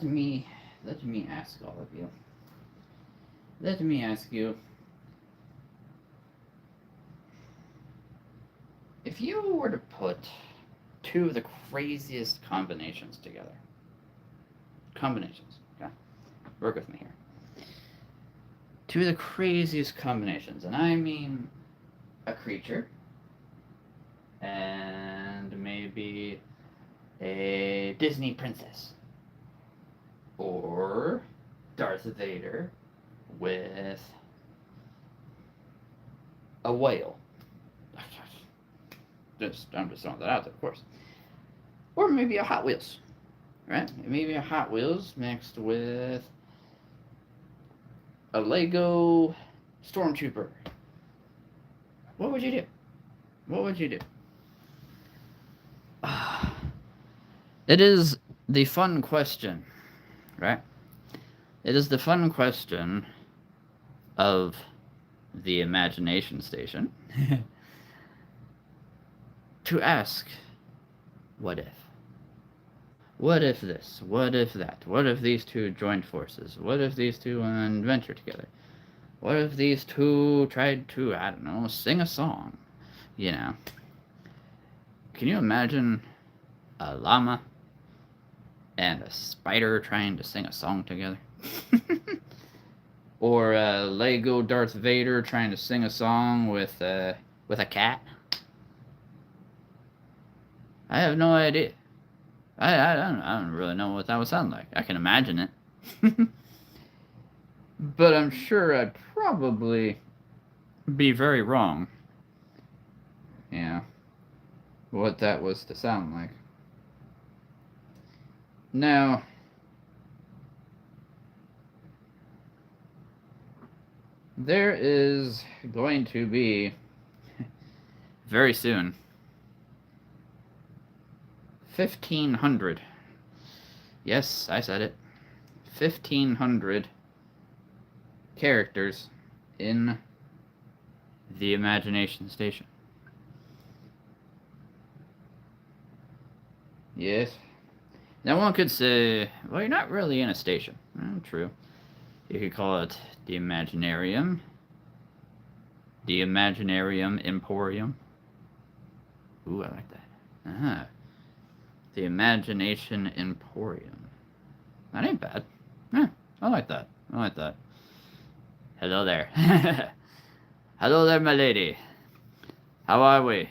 let me ask all of you. Let me ask you, if you were to put two of the craziest combinations together, combinations, okay? Work with me here. Two of the craziest combinations, and I mean a creature and maybe a Disney princess, or Darth Vader with a whale. I'm just throwing that out there, of course. Or maybe a Hot Wheels, right? Maybe a Hot Wheels mixed with a Lego Stormtrooper. What would you do? What would you do? It is the fun question, right? It is the fun question of the imagination station to ask, what if? What if this? What if that? What if these two joined forces? What if these two went on an adventure together? What if these two tried to, I don't know, sing a song? You know. Can you imagine a llama and a spider trying to sing a song together? Or a Lego Darth Vader trying to sing a song with a cat? I have no idea. I don't really know what that would sound like. I can imagine it. But I'm sure I'd probably be very wrong. Yeah. What that was to sound like. Now, there is going to be very soon 1,500. Yes, I said it. 1,500 characters in the Imagination Station. Yes. Now one could say, well, you're not really in a station. Well, true. You could call it the Imaginarium. The Imaginarium Emporium. Ooh, I like that. Ah. The Imagination Emporium. That ain't bad. Yeah, I like that. I like that. Hello there. Hello there, my lady. How are we?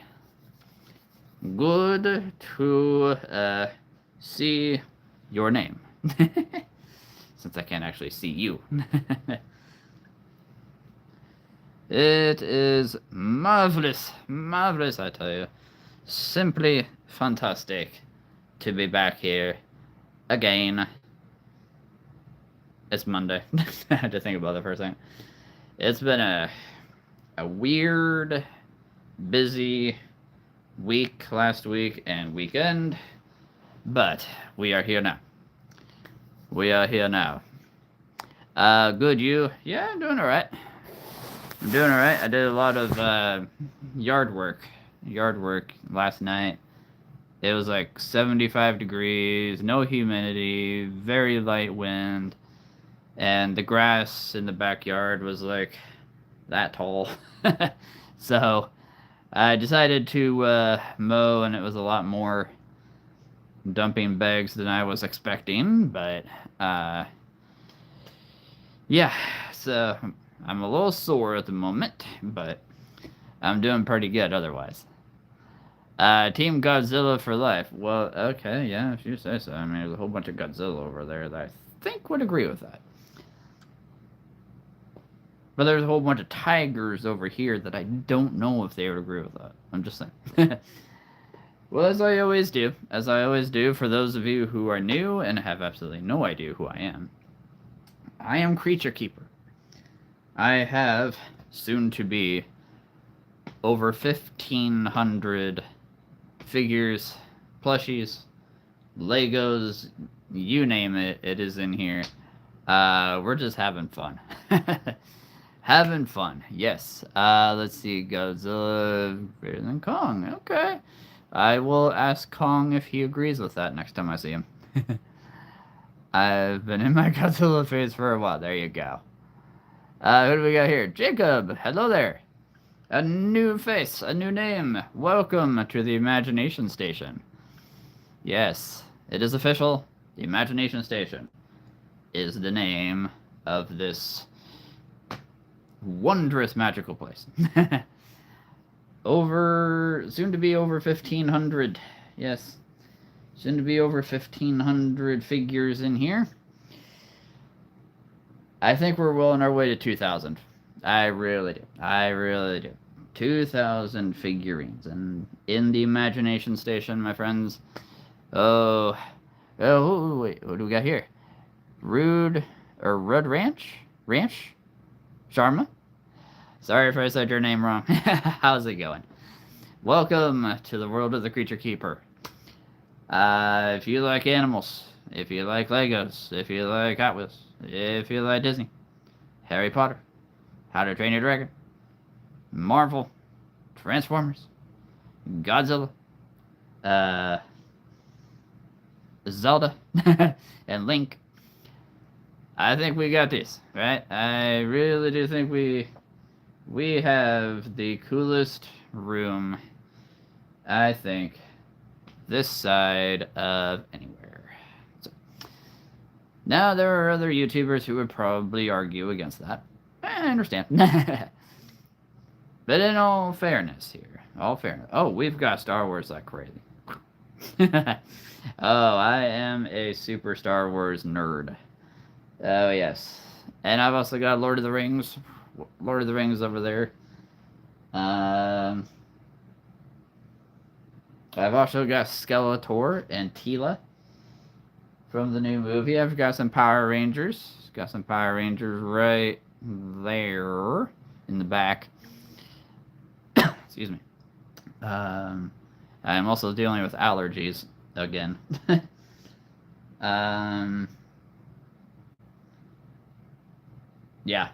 Good to see your name. Since I can't actually see you. It is marvelous. Marvelous, I tell you. Simply fantastic to be back here again. It's Monday. I had to think about that for a second. It's been a weird, busy week last week and weekend, but we are here now. We are here now. Good, you? Yeah, I'm doing alright. I'm doing alright. I did a lot of yard work last night. It was like 75 degrees, no humidity, very light wind, and the grass in the backyard was like that tall. So I decided to mow, and it was a lot more dumping bags than I was expecting, but yeah, so I'm a little sore at the moment, but I'm doing pretty good otherwise. Team Godzilla for life. Well, okay, yeah, if you say so. I mean, there's a whole bunch of Godzilla over there that I think would agree with that. But there's a whole bunch of tigers over here that I don't know if they would agree with that. I'm just saying. Well, as I always do, for those of you who are new and have absolutely no idea who I am Creature Keeper. I have, soon to be, over 1,500 figures, plushies, Legos, you name it, it is in here. We're just having fun. Having fun, yes. Let's see, Godzilla greater than Kong. Okay. I will ask Kong if he agrees with that next time I see him. I've been in my Godzilla phase for a while. There you go. Who do we got here? Jacob. Hello there. A new face, a new name. Welcome to the Imagination Station. Yes, it is official. The Imagination Station is the name of this wondrous magical place. Soon to be over 1,500. Yes. Soon to be over 1,500 figures in here. I think we're well on our way to 2,000. I really do. 2,000 figurines. And in the Imagination Station, my friends. Oh, wait. What do we got here? Rudd Ranch? Sharma? Sorry if I said your name wrong. How's it going? Welcome to the world of the Creature Keeper. If you like animals, if you like Legos, if you like Hot Wheels, if you like Disney, Harry Potter, How to Train Your Dragon, Marvel, Transformers, Godzilla, Zelda, and Link, I think we got this, right? I really do think we have the coolest room, I think, this side of anywhere. So, now, there are other YouTubers who would probably argue against that. I understand. But in all fairness here, oh, we've got Star Wars like crazy. Oh, I am a super Star Wars nerd. Oh, yes. And I've also got Lord of the Rings over there. I've also got Skeletor and Teela from the new movie. I've got some Power Rangers. Got some Power Rangers right there in the back. Excuse me. I'm also dealing with allergies again. Yeah.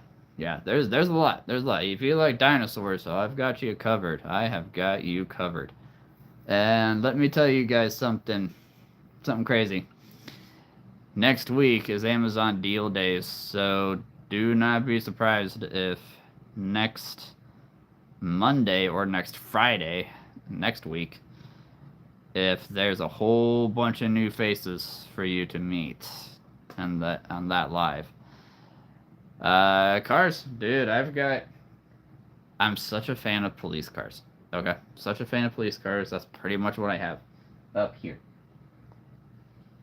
There's a lot. If you like dinosaurs, so I've got you covered. I have got you covered. And let me tell you guys something crazy. Next week is Amazon Deal Days, so do not be surprised if next Monday or next Friday next week, if there's a whole bunch of new faces for you to meet on that live. Cars, dude, I'm such a fan of police cars. Okay, such a fan of police cars. That's pretty much what I have up here.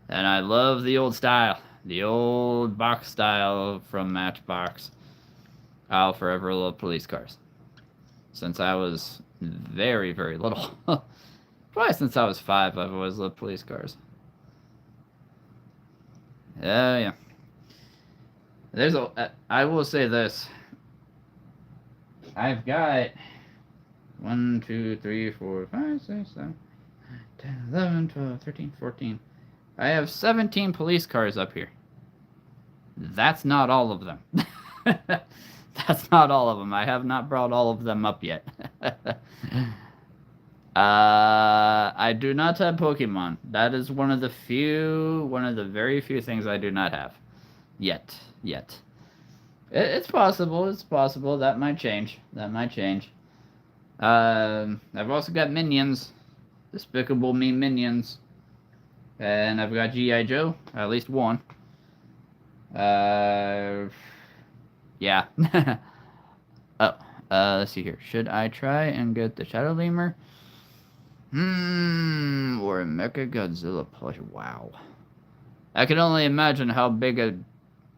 And I love the old style. The old box style from Matchbox. I'll forever love police cars. Since I was very, very little. Probably since I was 5, I've always loved police cars. Yeah. I will say this. I've got 1, 2, 3, 4, 5, 6, 7, 10, 11, 12, 13, 14. I have 17 police cars up here. That's not all of them. That's not all of them. I have not brought all of them up yet. I do not have Pokemon. That is one of the very few things I do not have. Yet. It's possible. That might change. I've also got Minions. Despicable Me Minions. And I've got G.I. Joe. At least one. Yeah. Let's see here. Should I try and get the Shadow Lemur? Or a Mechagodzilla plushie. Wow. I can only imagine how big a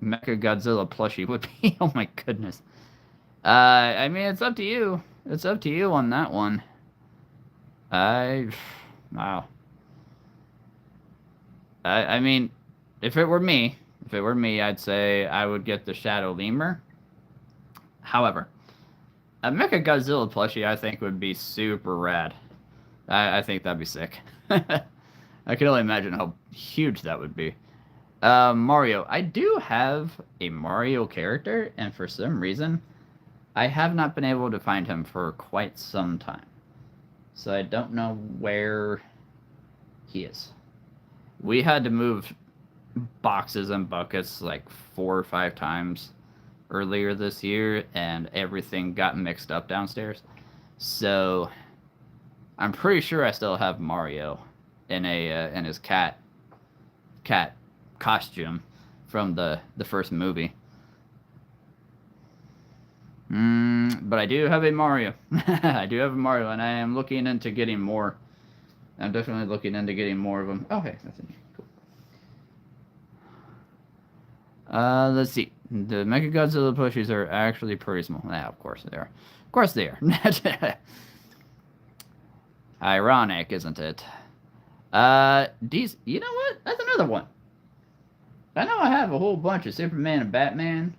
Mechagodzilla plushie would be. Oh my goodness. I mean, it's up to you. It's up to you on that one. Wow. I mean, if it were me, I'd say I would get the Shadow Lemur. However, a Mechagodzilla plushie I think would be super rad. I think that'd be sick. I can only imagine how huge that would be. Mario. I do have a Mario character, and for some reason, I have not been able to find him for quite some time. So I don't know where he is. We had to move boxes and buckets like 4 or 5 times earlier this year, and everything got mixed up downstairs. So I'm pretty sure I still have Mario in in his cat costume from the first movie. But I do have a Mario. I do have a Mario, and I am looking into getting more. I'm definitely looking into getting more of them. Oh, hey, that's it. Cool. Let's see. The Mechagodzilla plushies are actually pretty small. Yeah, of course they are. Of course they are. Ironic, isn't it? These. You know what? That's another one. I know I have a whole bunch of Superman and Batman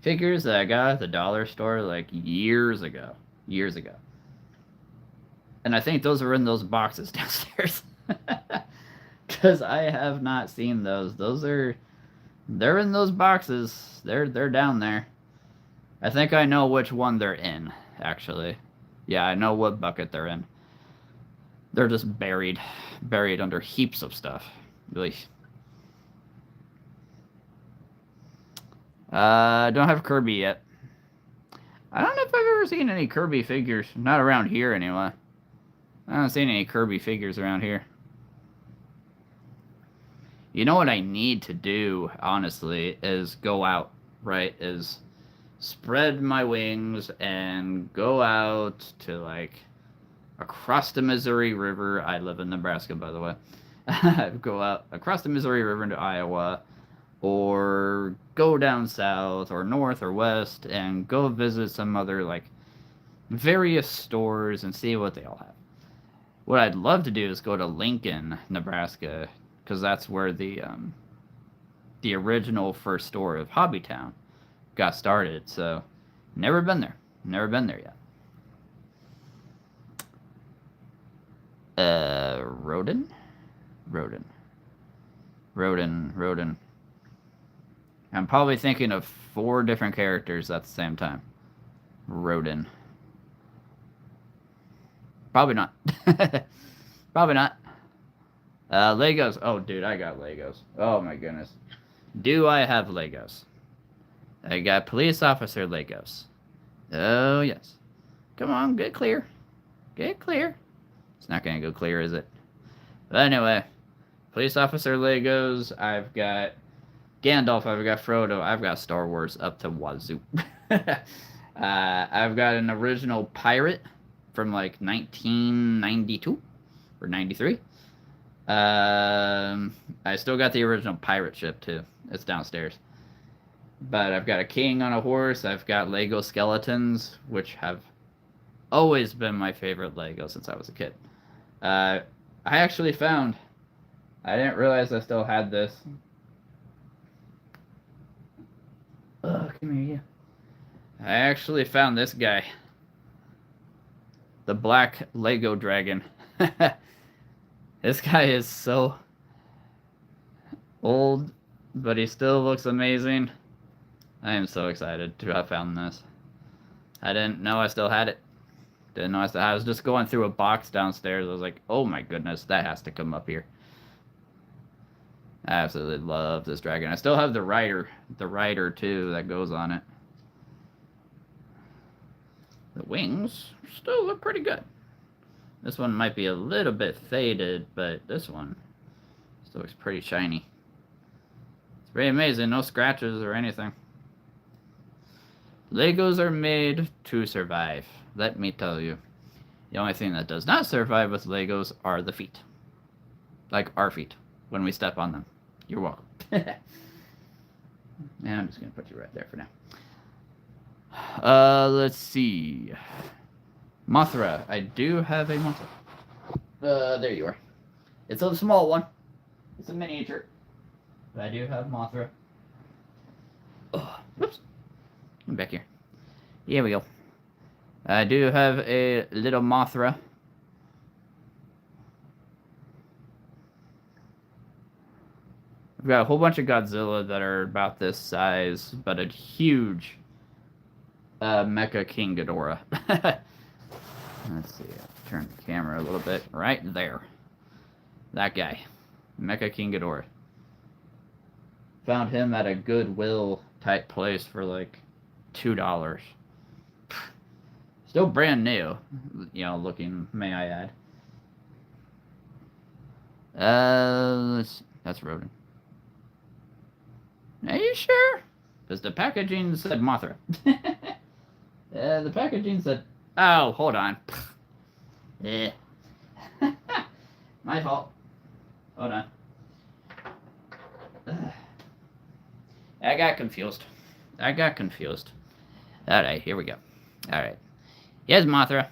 figures that I got at the dollar store like years ago. Years ago. And I think those are in those boxes downstairs. Because I have not seen those. They're in those boxes. They're down there. I think I know which one they're in, actually. Yeah, I know what bucket they're in. They're just buried under heaps of stuff. Really. Don't have Kirby yet. I don't know if I've ever seen any Kirby figures. Not around here, anyway. I haven't seen any Kirby figures around here. You know what I need to do, honestly, is go out, right? Is spread my wings and go out to, like, across the Missouri River. I live in Nebraska, by the way. Go out across the Missouri River into Iowa, or go down south or north or west and go visit some other, like, various stores and see what they all have. What I'd love to do is go to Lincoln, Nebraska, because that's where the original first store of Hobbytown got started. So, never been there. Never been there yet. Rodin. I'm probably thinking of 4 different characters at the same time. Rodin. Probably not. Probably not. Legos. Oh, dude, I got Legos. Oh, my goodness. Do I have Legos? I got police officer Legos. Oh, yes. Come on, get clear. Get clear. It's not going to go clear, is it? But anyway, police officer Legos. I've got Gandalf. I've got Frodo. I've got Star Wars up to wazoo. I've got an original pirate from like 1992 or 93. I still got the original pirate ship too. It's downstairs. But I've got a king on a horse. I've got Lego skeletons, which have always been my favorite Lego since I was a kid. I actually found. I didn't realize I still had this. Oh, come here, you. I actually found this guy. The black Lego dragon. This guy is so old, but he still looks amazing. I am so excited to have found this. I didn't know I still had it. Didn't know I was just going through a box downstairs. I was like, oh my goodness, that has to come up here. I absolutely love this dragon. I still have the rider too that goes on it. The wings still look pretty good. This one might be a little bit faded, but this one still looks pretty shiny. It's pretty amazing. No scratches or anything. Legos are made to survive. Let me tell you. The only thing that does not survive with Legos are the feet. Like our feet when we step on them. You're welcome. And I'm just going to put you right there for now. Let's see. Mothra. I do have a Mothra. There you are. It's a small one. It's a miniature. But I do have Mothra. Oh, whoops. I'm back here. Here we go. I do have a little Mothra. I've got a whole bunch of Godzilla that are about this size, but a huge Mecha King Ghidorah. Let's see. I'll turn the camera a little bit. Right there. That guy. Mecha King Ghidorah. Found him at a Goodwill type place for like $2. Still brand new, looking, may I add. That's Rodin. Are you sure? Because the packaging said Mothra. The packaging said... Oh, hold on. Yeah. My fault. Hold on. I got confused. Alright, here we go. Alright. Yes, Mothra.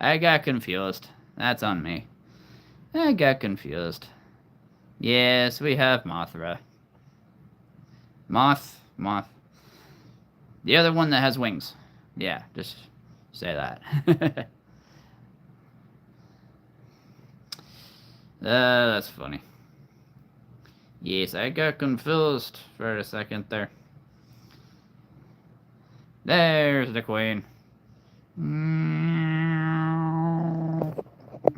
I got confused. That's on me. I got confused. Yes, we have Mothra. Moth. The other one that has wings. Yeah, just say that. That's funny. Yes, I got confused for a second there. There's the queen.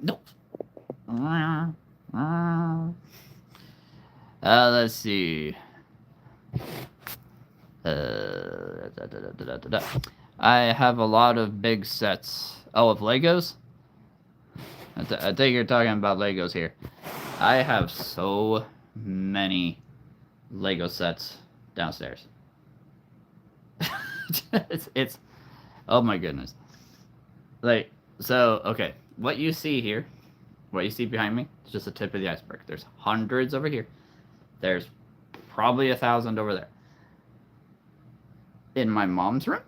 Nope. Let's see. I have a lot of big sets. Oh, of Legos? I think you're talking about Legos here. I have so many Lego sets downstairs. it's oh my goodness. Like, so, okay. What you see here, what you see behind me, is just the tip of the iceberg. There's hundreds over here. There's probably 1,000 over there. In my mom's room,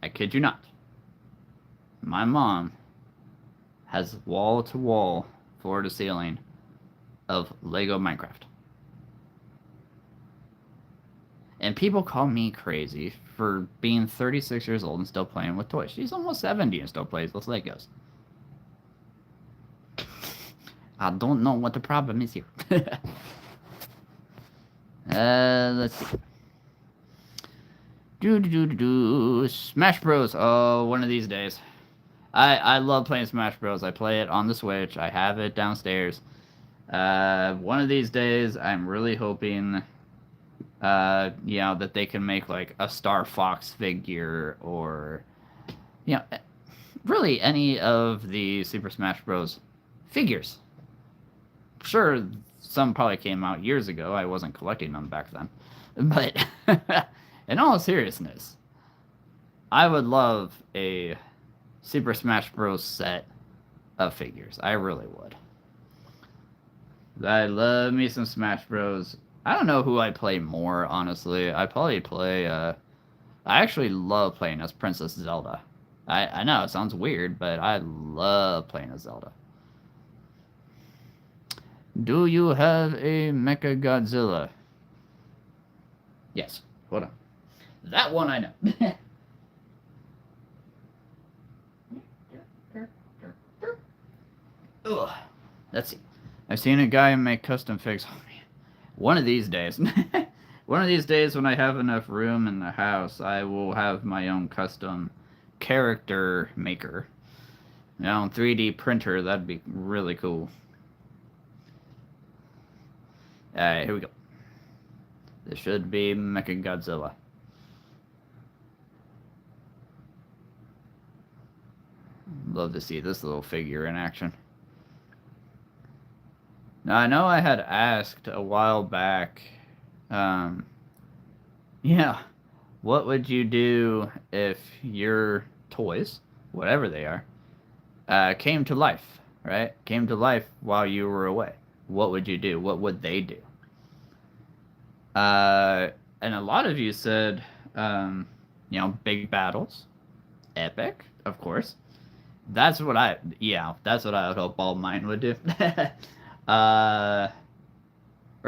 I kid you not, my mom has wall-to-wall, floor-to-ceiling of Lego Minecraft. And people call me crazy for being 36 years old and still playing with toys. She's almost 70 and still plays with Legos. I don't know what the problem is here. Let's see. Smash Bros. Oh, one of these days. I love playing Smash Bros. I play it on the Switch. I have it downstairs. One of these days, I'm really hoping, that they can make like a Star Fox figure or, really any of the Super Smash Bros. Figures. Sure, some probably came out years ago. I wasn't collecting them back then. But in all seriousness, I would love a Super Smash Bros. Set of figures. I really would. I love me some Smash Bros. I don't know who I play more, honestly. I probably play, I actually love playing as Princess Zelda. I know, it sounds weird, but I love playing as Zelda. Do you have a Mechagodzilla? Yes. Hold on. That one I know. Ugh. Let's see. I've seen a guy make custom figs. Oh, man. One of these days. One of these days when I have enough room in the house, I will have my own custom character maker. 3D printer. That'd be really cool. Alright, here we go. This should be Mechagodzilla. Love to see this little figure in action. Now, I know I had asked a while back, what would you do if your toys, whatever they are, came to life, right? Came to life while you were away. What would you do? What would they do? And a lot of you said, big battles, epic, of course. That's what I would hope all mine would do. Or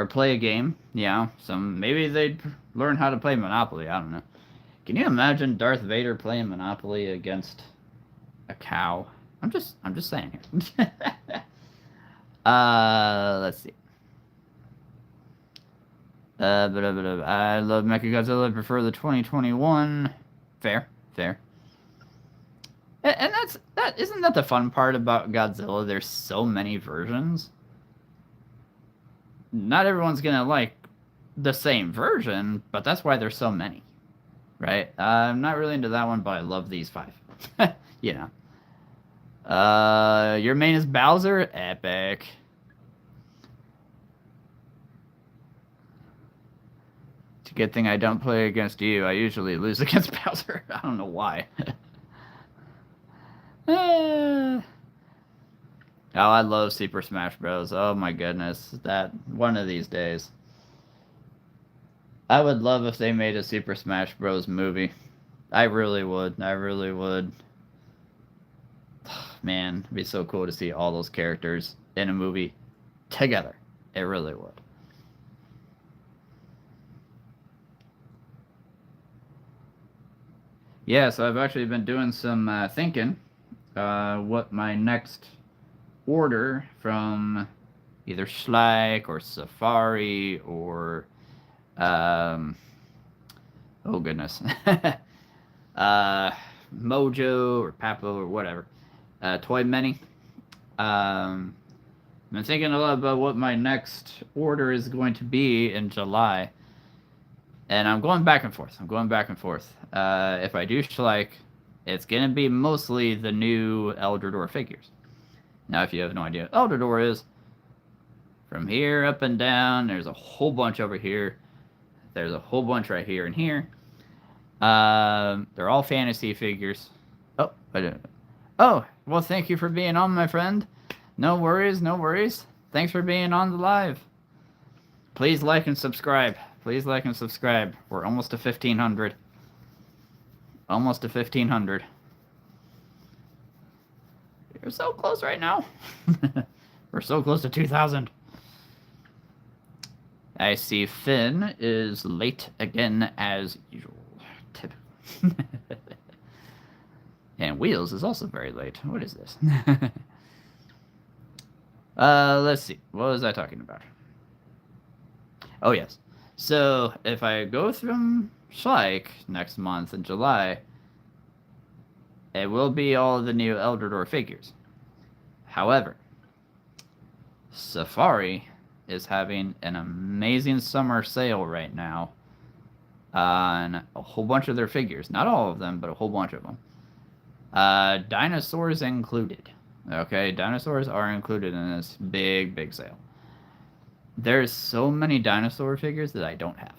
play a game, maybe they'd learn how to play Monopoly, I don't know. Can you imagine Darth Vader playing Monopoly against a cow? I'm just saying here. Let's see. I love Mechagodzilla. I prefer the 2021. Fair. And isn't that the fun part about Godzilla? There's so many versions. Not everyone's gonna like the same version, but that's why there's so many, right? I'm not really into that one, but I love these 5. You know. Your main is Bowser? Epic. It's a good thing I don't play against you. I usually lose against Bowser. I don't know why. Oh, I love Super Smash Bros. Oh my goodness. That one of these days. I would love if they made a Super Smash Bros. Movie. I really would. I really would. Man, it'd be so cool to see all those characters in a movie together. It really would. Yeah, so I've actually been doing some thinking what my next order from either Schleich or Safari or um, oh goodness, Mojo or Papo or whatever, Toy Many. Um, I've been thinking a lot about what my next order is going to be in July, and I'm going back and forth. I'm going back and forth. If I do Schleich, it's gonna be mostly the new Eldrador figures. Now, if you have no idea what Eldrador is, from here up and down, there's a whole bunch over here. There's a whole bunch right here and here. They're all fantasy figures. Oh, I didn't. Oh, well, thank you for being on, my friend. No worries, no worries. Thanks for being on the live. Please like and subscribe. Please like and subscribe. We're almost to 1,500. Almost to 1,500. You're so close right now. We're so close to 2,000. I see Finn is late again as usual. Typical. And Wheels is also very late. What is this? Let's see. What was I talking about? Oh, yes. So, if I go through Schleich next month in July, it will be all the new Eldrador figures. However, Safari is having an amazing summer sale right now on a whole bunch of their figures. Not all of them, but a whole bunch of them. Dinosaurs included. Okay, dinosaurs are included in this big, big sale. There's so many dinosaur figures that I don't have.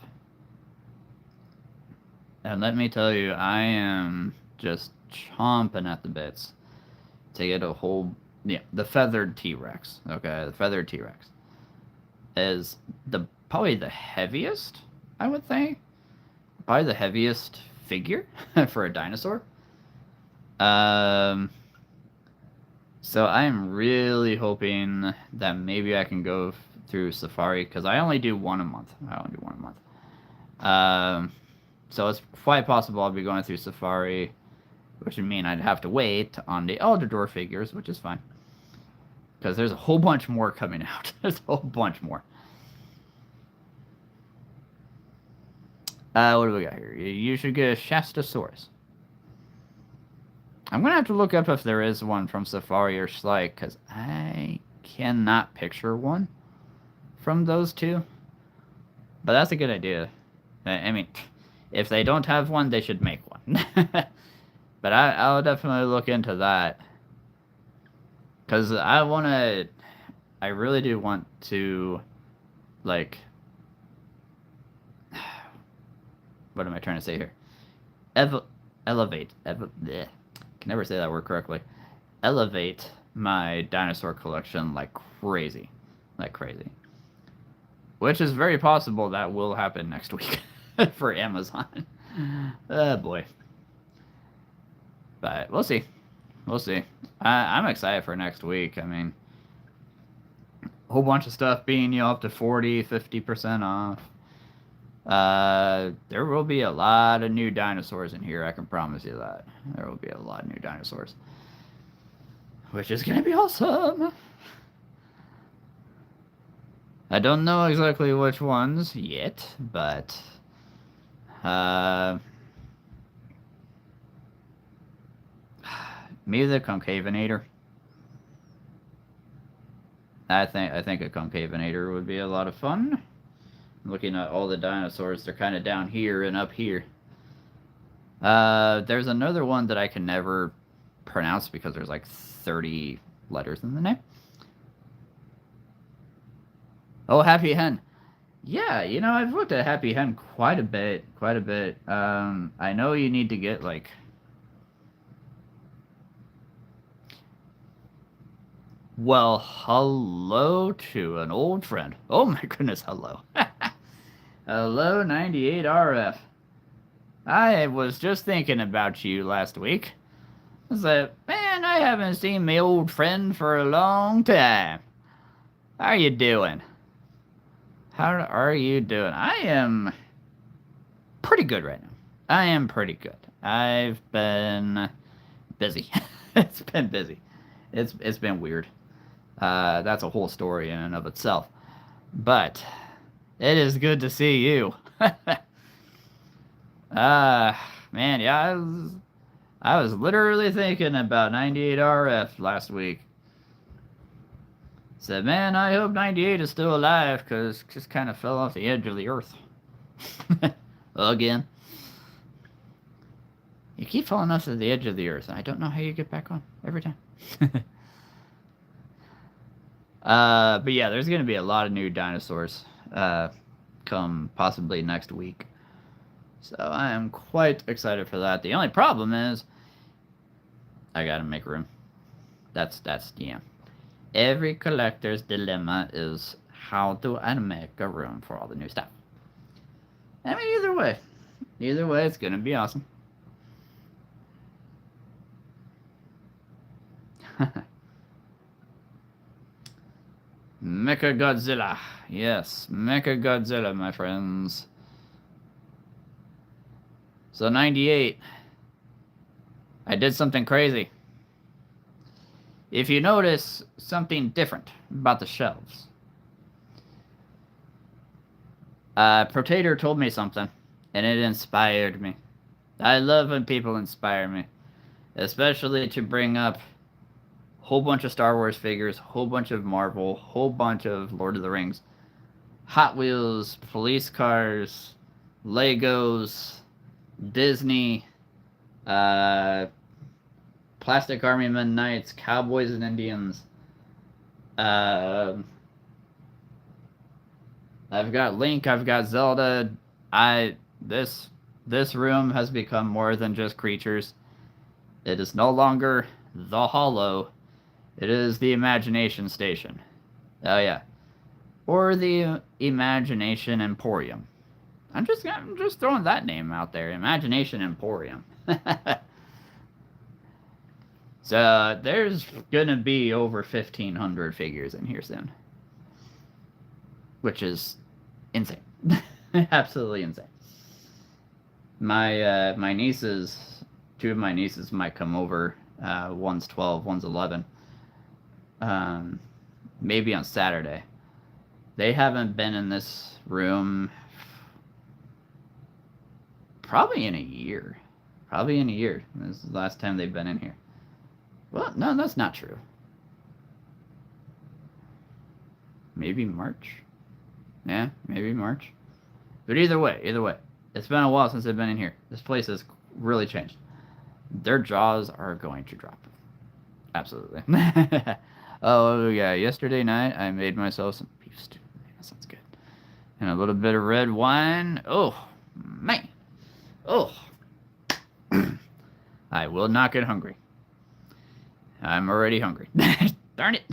And let me tell you, I am just chomping at the bits to get a whole... Yeah, the feathered T-Rex. Okay, the feathered T-Rex is probably the heaviest, I would think. Probably the heaviest figure for a dinosaur. So I'm really hoping that maybe I can go through Safari, because I only do one a month. So it's quite possible I'll be going through Safari, which would mean I'd have to wait on the Eldrador figures, which is fine. Because there's a whole bunch more coming out. There's a whole bunch more. What do we got here? You should get a Shastasaurus. I'm going to have to look up if there is one from Safari or Schleich, because I cannot picture one from those two. But that's a good idea. I mean, if they don't have one, they should make one. But I'll definitely look into that. Because I really do want to, like, what am I trying to say here? Elevate. Bleh. Can never say that word correctly. Elevate my dinosaur collection like crazy. Which is very possible that will happen next week for Amazon. Oh boy. But we'll see. I'm excited for next week. I mean, a whole bunch of stuff being up to 40-50% off. There will be a lot of new dinosaurs in here, I can promise you that. There will be a lot of new dinosaurs. Which is gonna be awesome! I don't know exactly which ones yet, but... maybe the Concavenator. I think a Concavenator would be a lot of fun. Looking at all the dinosaurs, they're kind of down here and up here. There's another one that I can never pronounce because there's like 30 letters in the name. Oh, Happy Hen. Yeah, I've looked at Happy Hen quite a bit, quite a bit. I know you need to get like. Well, hello to an old friend. Oh my goodness, hello. Hello, 98RF. I was just thinking about you last week. I said, man, I haven't seen my old friend for a long time. How are you doing? How are you doing? I am pretty good right now. I am pretty good. I've been busy. It's been busy. It's been weird. That's a whole story in and of itself. But it is good to see you. Man, yeah, I was literally thinking about 98RF last week. Said, man, I hope 98 is still alive because just kind of fell off the edge of the earth. Again. You keep falling off the edge of the earth. I don't know how you get back on every time. But yeah, there's going to be a lot of new dinosaurs come possibly next week. So I am quite excited for that. The only problem is I got to make room. That's yeah. Every collector's dilemma is how do I make a room for all the new stuff. I mean, either way, it's going to be awesome. Mechagodzilla. Yes, Mechagodzilla, my friends. So 98. I did something crazy. If you notice something different about the shelves. Protator told me something, and it inspired me. I love when people inspire me. Especially to bring up whole bunch of Star Wars figures, whole bunch of Marvel, whole bunch of Lord of the Rings, Hot Wheels, police cars, Legos, Disney, Plastic Army Men Knights, Cowboys and Indians. I've got Link, I've got Zelda. This room has become more than just creatures. It is no longer the Hollow. It is the Imagination Station. Oh yeah. Or the Imagination Emporium. I'm just throwing that name out there. Imagination Emporium. So there's gonna be over 1,500 figures in here soon. Which is insane. Absolutely insane. My nieces, two of my nieces might come over. One's 12, one's 11. Maybe on Saturday. They haven't been in this room probably in a year. This is the last time they've been in here. Well, no, that's not true. Maybe March? Yeah, maybe March. But either way, it's been a while since they've been in here. This place has really changed. Their jaws are going to drop. Absolutely. Oh, yeah, yesterday night I made myself some beef stew. That sounds good. And a little bit of red wine. Oh, man. Oh. I will not get hungry. I'm already hungry. Darn it.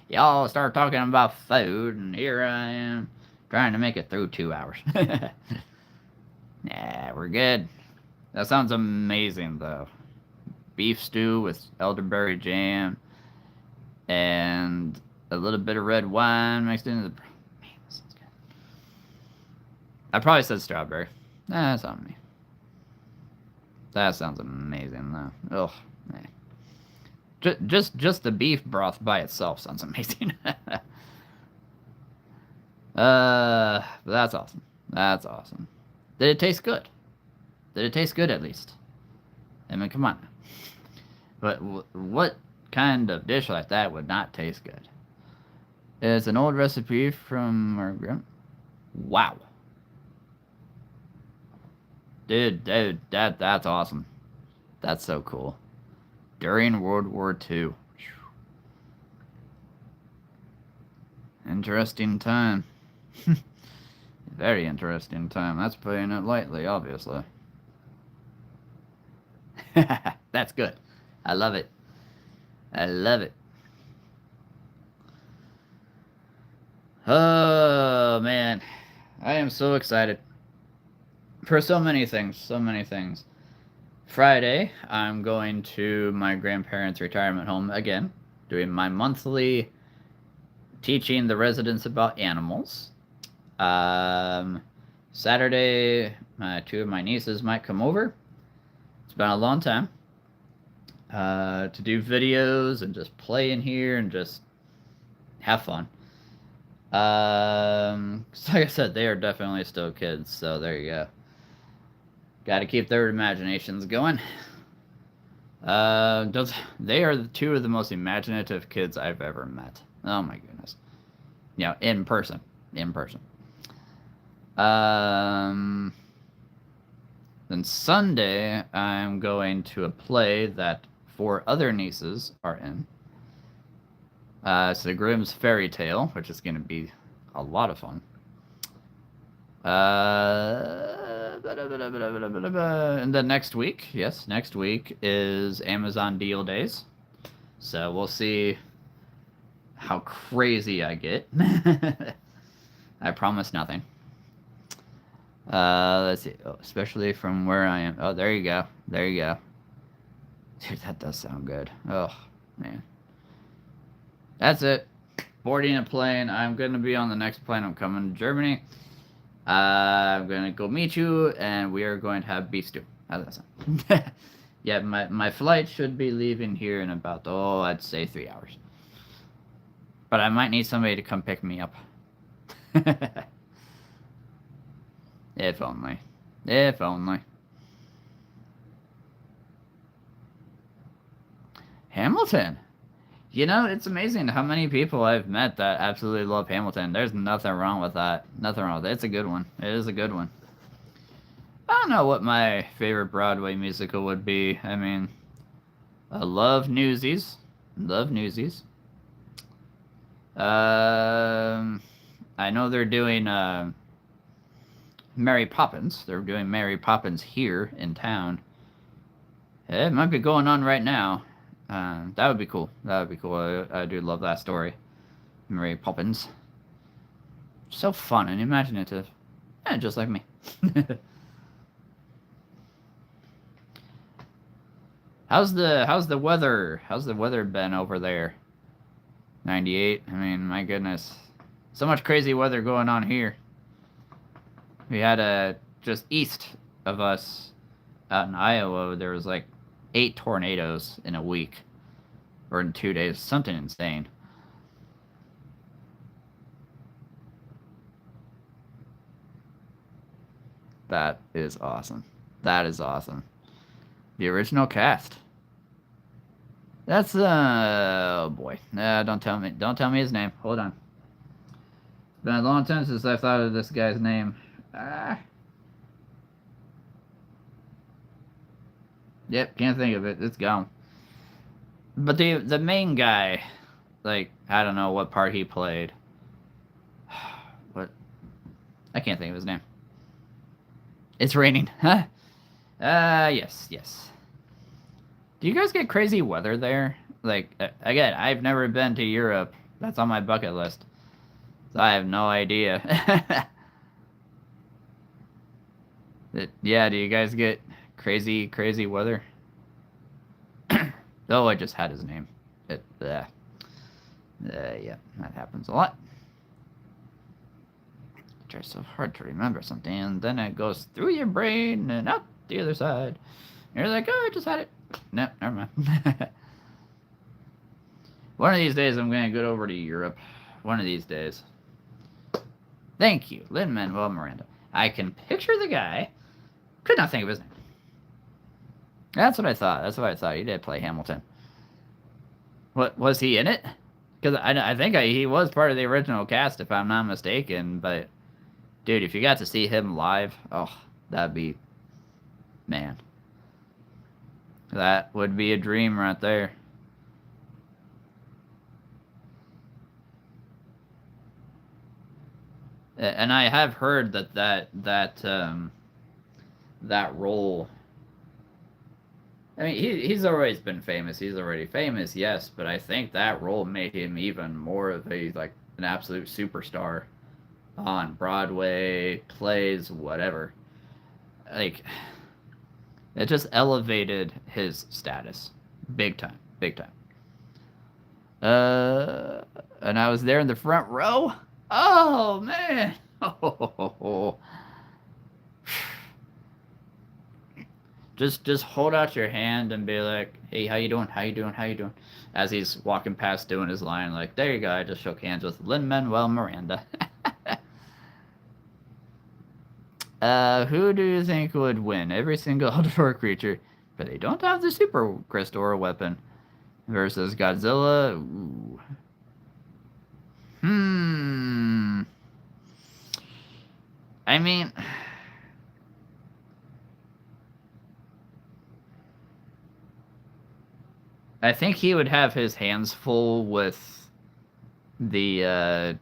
Y'all start talking about food, and here I am trying to make it through 2 hours. Yeah, we're good. That sounds amazing, though. Beef stew with elderberry jam and a little bit of red wine mixed into the... Man, that sounds good. I probably said strawberry. Nah, that's on me. That sounds amazing, though. Ugh, man. Just the beef broth by itself sounds amazing. That's awesome. That's awesome. Did it taste good? Did it taste good at least? I mean, come on. But what kind of dish like that would not taste good? It's an old recipe from our grandma. Wow. Dude, that's awesome. That's so cool. During World War II. Interesting time. Very interesting time. That's putting it lightly, obviously. That's good. I love it. I love it. Oh, man. I am so excited. For so many things. So many things. Friday, I'm going to my grandparents' retirement home again, doing my monthly teaching the residents about animals. Saturday, two of my nieces might come over. It's been a long time. To do videos and just play in here and just have fun. So like I said, they are definitely still kids, so there you go. Got to keep their imaginations going. They are two of the most imaginative kids I've ever met. Oh my goodness. You know, in person. In person. Then Sunday, I'm going to a play that 4 other nieces are in. It's the Grimm's Fairy Tale, which is going to be a lot of fun. And then next week, yes, next week is Amazon Deal Days. So we'll see how crazy I get. I promise nothing. Let's see. Oh, especially from where I am. Oh, there you go. There you go. Dude, that does sound good. Oh, man. That's it. Boarding a plane. I'm going to be on the next plane. I'm coming to Germany. I'm going to go meet you, and we are going to have beef stew. How does that sound? Yeah, my flight should be leaving here in about, I'd say 3 hours. But I might need somebody to come pick me up. If only. If only. Hamilton. You know, it's amazing how many people I've met that absolutely love Hamilton. There's nothing wrong with that. Nothing wrong with it. It's a good one. It is a good one. I don't know what my favorite Broadway musical would be. I mean, I love Newsies. Love Newsies. I know they're doing Mary Poppins. They're doing Mary Poppins here in town. It might be going on right now. That would be cool. That would be cool. I do love that story. Mary Poppins. So fun and imaginative. Yeah, just like me. How's the weather? How's the weather been over there? 98? I mean, my goodness. So much crazy weather going on here. We had just east of us out in Iowa, there was like 8 tornadoes in a week. Or in 2 days. Something insane. That is awesome. That is awesome. The original cast. That's oh boy. Don't tell me his name. Hold on. It's been a long time since I thought of this guy's name. Yep, can't think of it. It's gone. But the main guy, like, I don't know what part he played. What? I can't think of his name. It's raining. Huh? Yes. Do you guys get crazy weather there? Like, again, I've never been to Europe. That's on my bucket list. So I have no idea. Yeah, do you guys get crazy weather? Oh, I just had his name. Yeah, that happens a lot. Try so hard to remember something, and then it goes through your brain and out the other side. And you're like, oh, I just had it. No, never mind. One of these days, I'm going to go over to Europe. One of these days. Thank you, Lin-Manuel Miranda. I can picture the guy. Could not think of his name. That's what I thought. He did play Hamilton. What was he in it? Because I think he was part of the original cast, if I'm not mistaken. But Dude, if you got to see him live, oh, that'd be, man, that would be a dream right there. And I have heard that role. I mean, he's always been famous. He's already famous, yes, but I think that role made him even more of a like an absolute superstar on Broadway, plays, whatever. Like, it just elevated his status, big time, big time. And I was there in the front row. Oh man. Oh. Just hold out your hand and be like, "Hey, how you doing? How you doing? How you doing?" As he's walking past doing his line, like, "There you go. I just shook hands with Lin-Manuel Miranda." Who do you think would win? Every single Eldor creature, but they don't have the Super Crystal weapon versus Godzilla. Ooh. I mean, I think he would have his hands full with the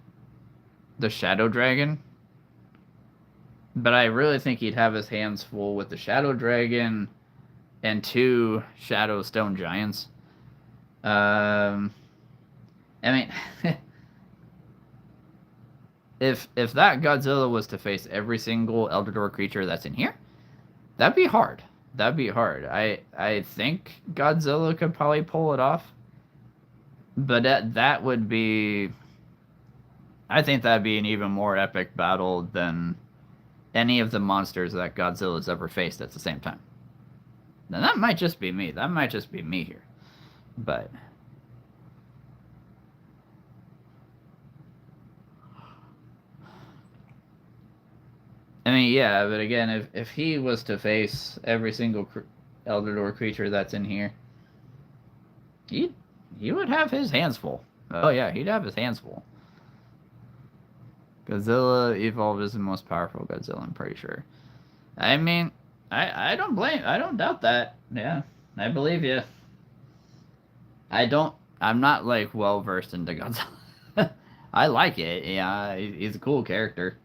Shadow Dragon. But I really think he'd have his hands full with the Shadow Dragon and 2 Shadow Stone Giants. I mean, if that Godzilla was to face every single Eldor creature that's in here, that'd be hard. That'd be hard. I think Godzilla could probably pull it off, but that would be. I think that'd be an even more epic battle than any of the monsters that Godzilla's ever faced at the same time. Now that might just be me. That might just be me here, but. I mean, yeah, but again, if he was to face every single Eldor creature that's in here, he would have his hands full. Oh yeah, he'd have his hands full. Godzilla evolved is the most powerful Godzilla, I'm pretty sure. I mean, I don't doubt that. Yeah, I believe you. I'm not like well versed into Godzilla. I like it. Yeah, he's a cool character.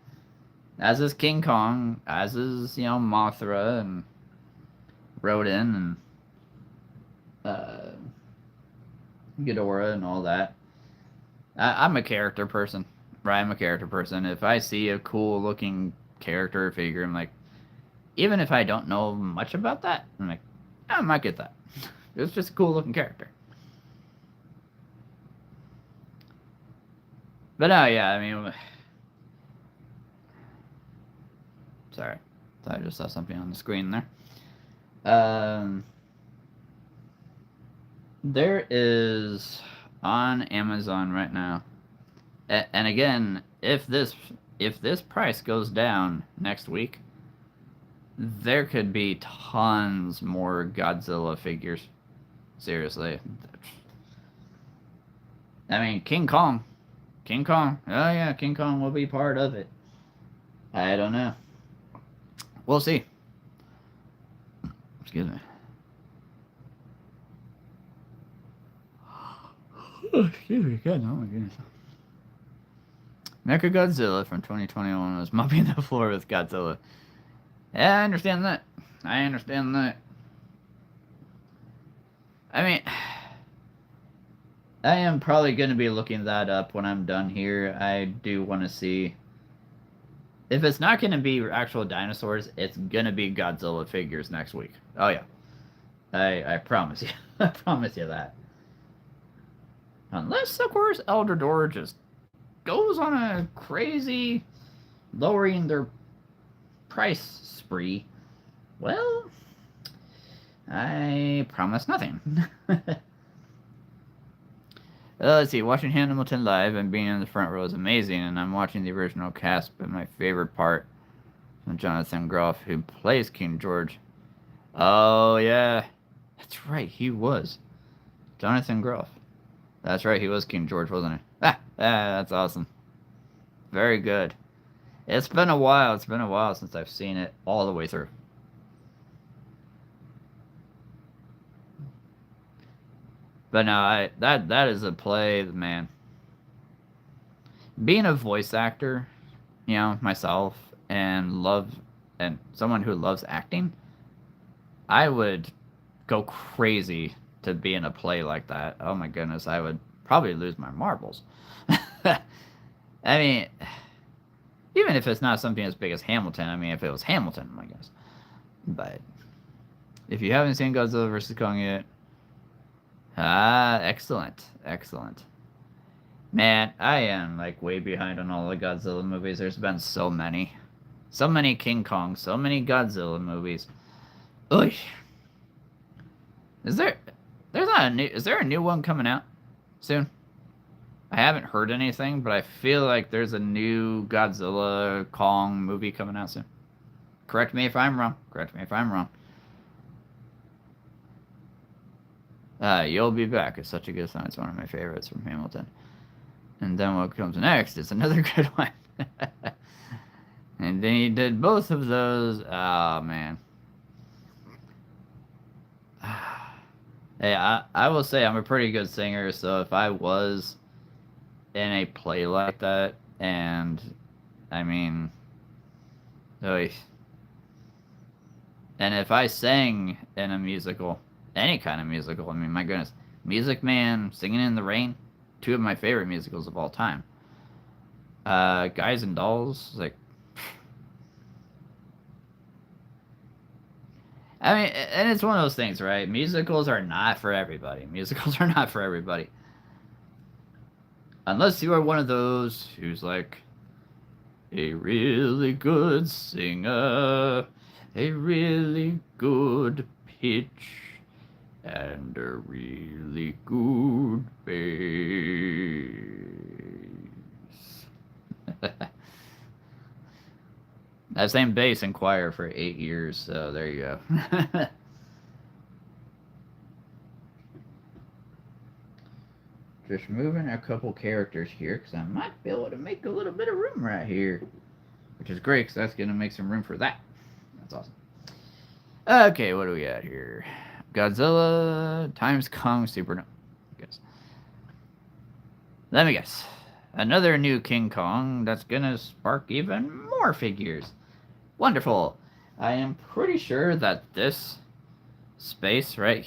As is King Kong, as is, Mothra and Rodan and Ghidorah and all that. I'm a character person. Right, I'm a character person. If I see a cool looking character or figure, I'm like, even if I don't know much about that, I'm like, I might get that. It's just a cool looking character. But no, yeah, I mean, sorry, I just saw something on the screen there. There is on Amazon right now, and again, if this price goes down next week, there could be tons more Godzilla figures. Seriously, I mean, King Kong. Oh yeah, King Kong will be part of it. I don't know. We'll see. Excuse me. Oh, excuse me. God, oh my goodness. Mechagodzilla from 2021 was mopping the floor with Godzilla. Yeah, I understand that. I mean, I am probably going to be looking that up when I'm done here. I do want to see. If it's not going to be actual dinosaurs, it's going to be Godzilla figures next week. Oh, yeah. I promise you. I promise you that. Unless, of course, Eldor just goes on a crazy lowering their price spree. Well, I promise nothing. Let's see, watching Hamilton live and being in the front row is amazing, and I'm watching the original cast, but my favorite part is Jonathan Groff, who plays King George. Oh, yeah. That's right, he was. Jonathan Groff. That's right, he was King George, wasn't he? That's awesome. Very good. It's been a while. It's been a while since I've seen it all the way through. But no, that is a play, man. Being a voice actor, myself, and someone who loves acting, I would go crazy to be in a play like that. Oh my goodness, I would probably lose my marbles. I mean, even if it's not something as big as Hamilton, I mean, if it was Hamilton, I guess. But if you haven't seen Godzilla vs. Kong yet, excellent, excellent. Man, I am like way behind on all the Godzilla movies. There's been so many King Kong, so many Godzilla movies. Oy. Is there? There's not a new. Is there a new one coming out soon? I haven't heard anything, but I feel like there's a new Godzilla Kong movie coming out soon. Correct me if I'm wrong. Correct me if I'm wrong. You'll Be Back is such a good song. It's one of my favorites from Hamilton. And then what comes next is another good one. And then he did both of those. Oh, man. Hey, I will say I'm a pretty good singer, so if I was in a play like that, and, I mean, oy. And if I sang in a musical, any kind of musical, I mean, my goodness, Music Man, Singing in the Rain, two of my favorite musicals of all time. Guys and Dolls, like, I mean, and it's one of those things, right? Musicals are not for everybody. Musicals are not for everybody. Unless you are one of those who's like a really good singer, a really good pitch, and a really good bass. That same bass in choir for 8 years, so there you go. Just moving a couple characters here, because I might be able to make a little bit of room right here. Which is great, because that's going to make some room for that. That's awesome. Okay, what do we got here? Godzilla times Kong Supernova. Guess. Let me guess. Another new King Kong that's going to spark even more figures. Wonderful. I am pretty sure that this space right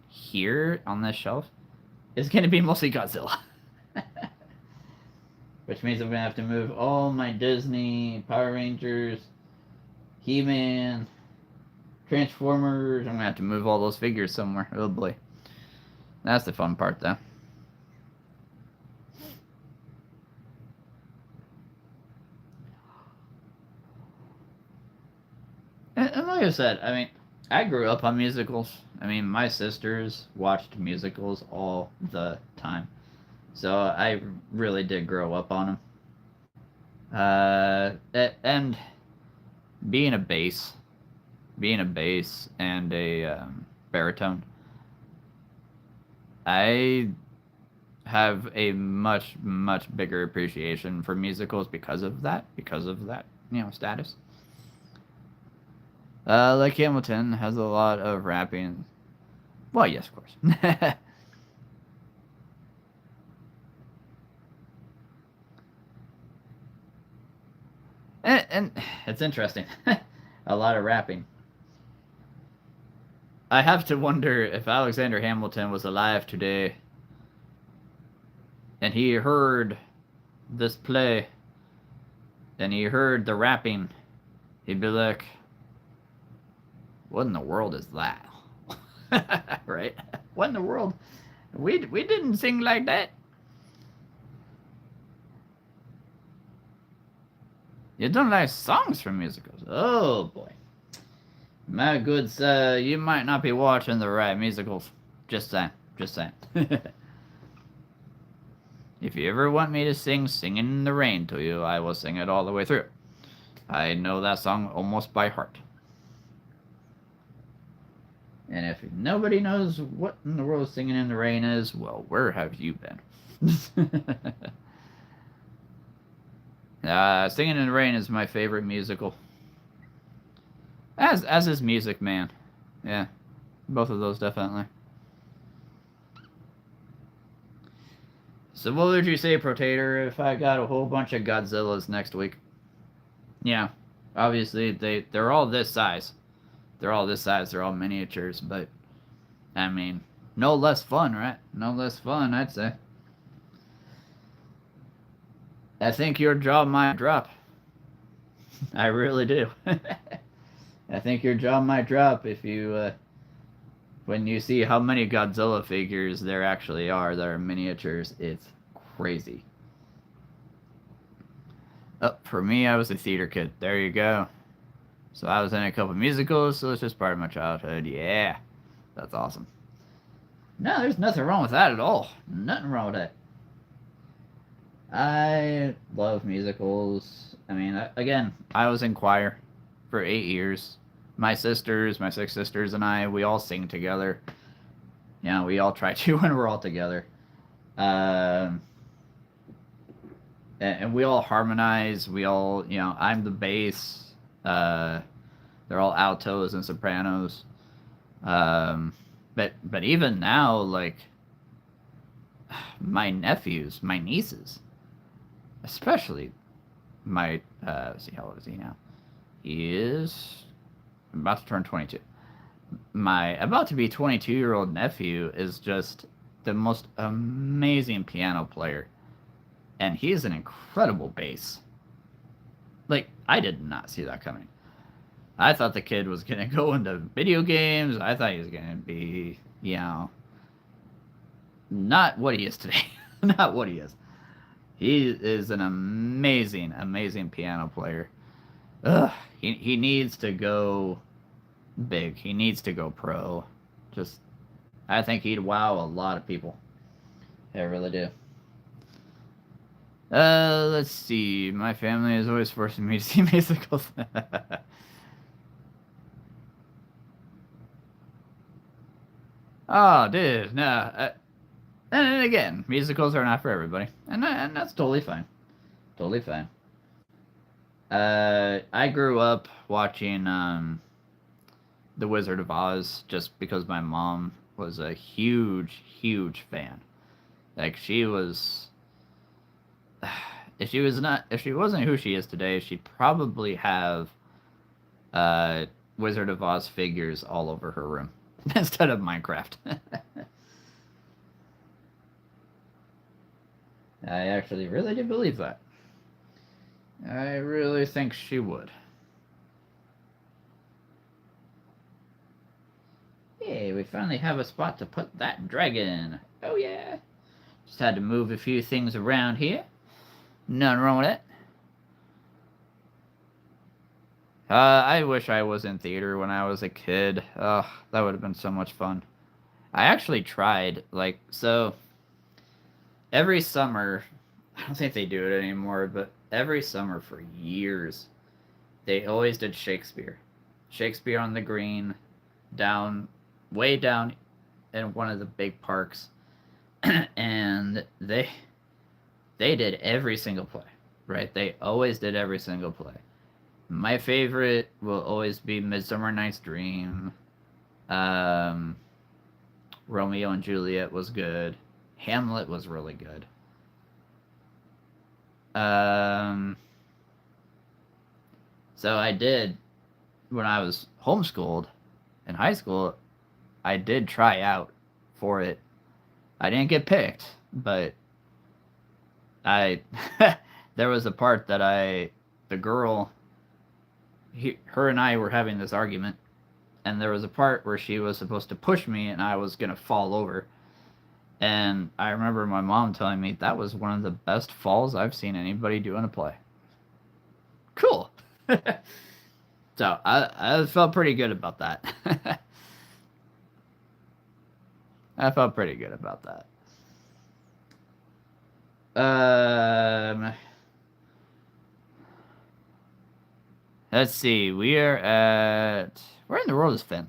here on this shelf is going to be mostly Godzilla. Which means I'm going to have to move all my Disney, Power Rangers, He-Man, Transformers. I'm going to have to move all those figures somewhere. Oh boy. That's the fun part though. And like I said, I mean, I grew up on musicals. I mean, my sisters watched musicals all the time. So I really did grow up on them. And being a bass, and a baritone, I have a much, much bigger appreciation for musicals because of that, status. Like Hamilton has a lot of rapping. Well, yes, of course. and it's interesting. A lot of rapping. I have to wonder if Alexander Hamilton was alive today and he heard this play and he heard the rapping, he'd be like, what in the world is that? Right? What in the world? We didn't sing like that. You don't like songs from musicals? Oh boy. My good sir, you might not be watching the right musicals. Just saying. Just saying. If you ever want me to sing Singing in the Rain to you, I will sing it all the way through. I know that song almost by heart. And if nobody knows what in the world Singing in the Rain is, well, where have you been? Singing in the Rain is my favorite musical. As is Music Man. Yeah, both of those definitely. So what would you say, Protator, if I got a whole bunch of Godzillas next week? Yeah, obviously they're all this size. They're all this size. They're all miniatures, but I mean, no less fun, right? No less fun, I'd say. I think your jaw might drop. I really do. I think your jaw might drop if you when you see how many Godzilla figures there actually are that are miniatures. It's crazy. Oh, for me, I was a theater kid. There you go. So I was in a couple musicals, so it's just part of my childhood. Yeah, that's awesome. No, there's nothing wrong with that at all. Nothing wrong with that. I love musicals. I mean, again, I was in choir for 8 years. My sisters, my six sisters, and I, we all sing together. You know, we all try to when we're all together. Um, and we all harmonize. We all, you know, I'm the bass. They're all altos and sopranos. But even now, like my nephews, my nieces, especially my let's see, how old is he now? He is about to turn 22. My about to be 22-year-old nephew is just the most amazing piano player, and he is an incredible bass. Like, I did not see that coming. I thought the kid was gonna go into video games. I thought he was gonna be, you know, not what he is today. Not what he is. He is an amazing, amazing piano player. Ugh, he needs to go big. He needs to go pro. Just, I think he'd wow a lot of people. I really do. Let's see. My family is always forcing me to see musicals. Oh, dude, no. And again, musicals are not for everybody, and that's totally fine. Totally fine. I grew up watching The Wizard of Oz just because my mom was a huge, huge fan. Like, she was. If she wasn't who she is today, she'd probably have Wizard of Oz figures all over her room instead of Minecraft. I actually really do believe that. I really think she would. Hey, we finally have a spot to put that dragon. Oh yeah. Just had to move a few things around here. Nothing wrong with it. I wish I was in theater when I was a kid. Ugh, that would have been so much fun. I actually tried, like, so every summer, I don't think they do it anymore, but every summer for years, they always did Shakespeare. Shakespeare on the Green, down, way down in one of the big parks. And they did every single play, right? They always did every single play. My favorite will always be Midsummer Night's Dream. Um, Romeo and Juliet was good. Hamlet was really good. Um, so I did, when I was homeschooled in high school, I did try out for it. I didn't get picked, but I there was a part that the girl, her and I were having this argument, and there was a part where she was supposed to push me and I was gonna fall over. And I remember my mom telling me that was one of the best falls I've seen anybody do in a play. Cool. So I felt pretty good about that. I felt pretty good about that. Let's see. Where in the world is Finn?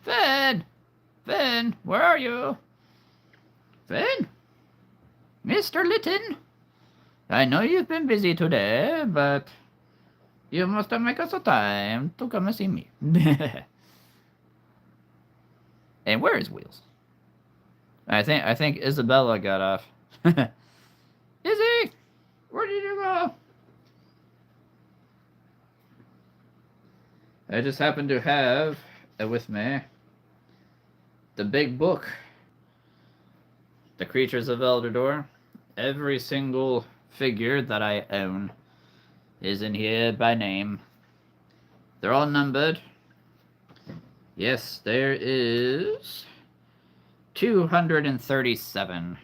Finn! Finn, where are you? Finn? Mr. Litton? I know you've been busy today, but you must make us a time to come and see me. And where is Wheels? I think Isabella got off. Izzy, where did you go? I just happen to have with me the big book, The Creatures of Eldrador. Every single figure that I own is in here by name. They're all numbered. Yes, there is 237.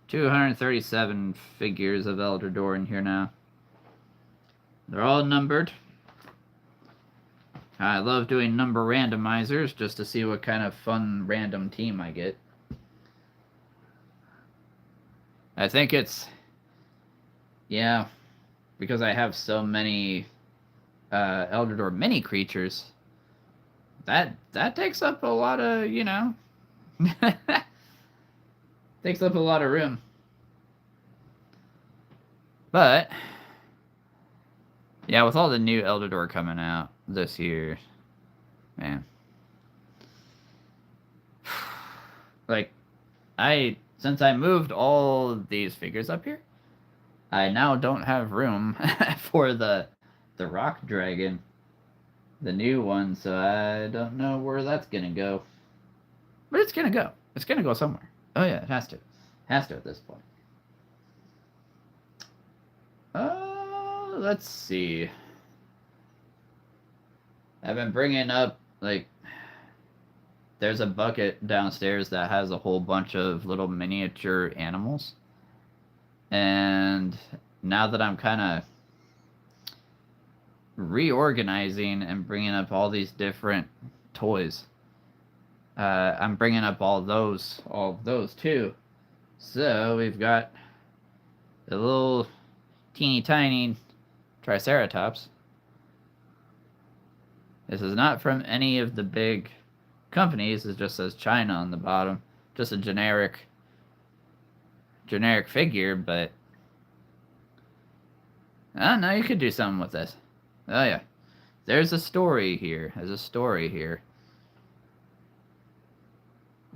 237 figures of Eldrador in here now. They're all numbered. I love doing number randomizers just to see what kind of fun random team I get. I think it's... yeah, because I have so many Eldrador mini creatures, that takes up a lot of, you know... takes up a lot of room. But... yeah, with all the new Eldrador coming out this year, man. Like, since I moved all these figures up here, I now don't have room for the rock dragon, the new one, so I don't know where that's gonna go. But it's gonna go. It's gonna go somewhere. Oh yeah, it has to. Has to at this point. Let's see. I've been bringing up, like, there's a bucket downstairs that has a whole bunch of little miniature animals. And now that I'm kind of reorganizing and bringing up all these different toys, I'm bringing up all of those too. So we've got a little teeny tiny Triceratops. This is not from any of the big companies. It just says China on the bottom. Just a generic figure, but I don't know, you could do something with this. Oh yeah. There's a story here.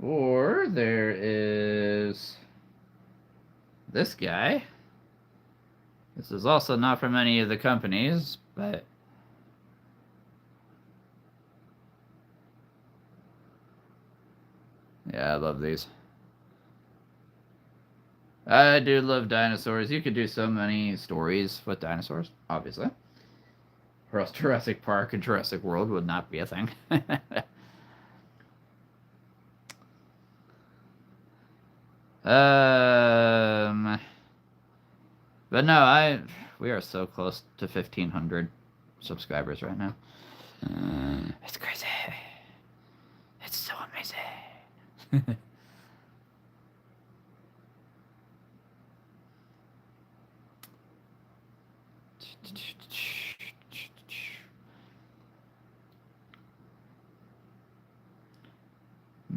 Or there is this guy. This is also not from any of the companies, but yeah, I love these. I do love dinosaurs. You could do so many stories with dinosaurs, obviously. Or else Jurassic Park and Jurassic World would not be a thing. But no, we are so close to 1,500 subscribers right now. It's crazy. It's so amazing.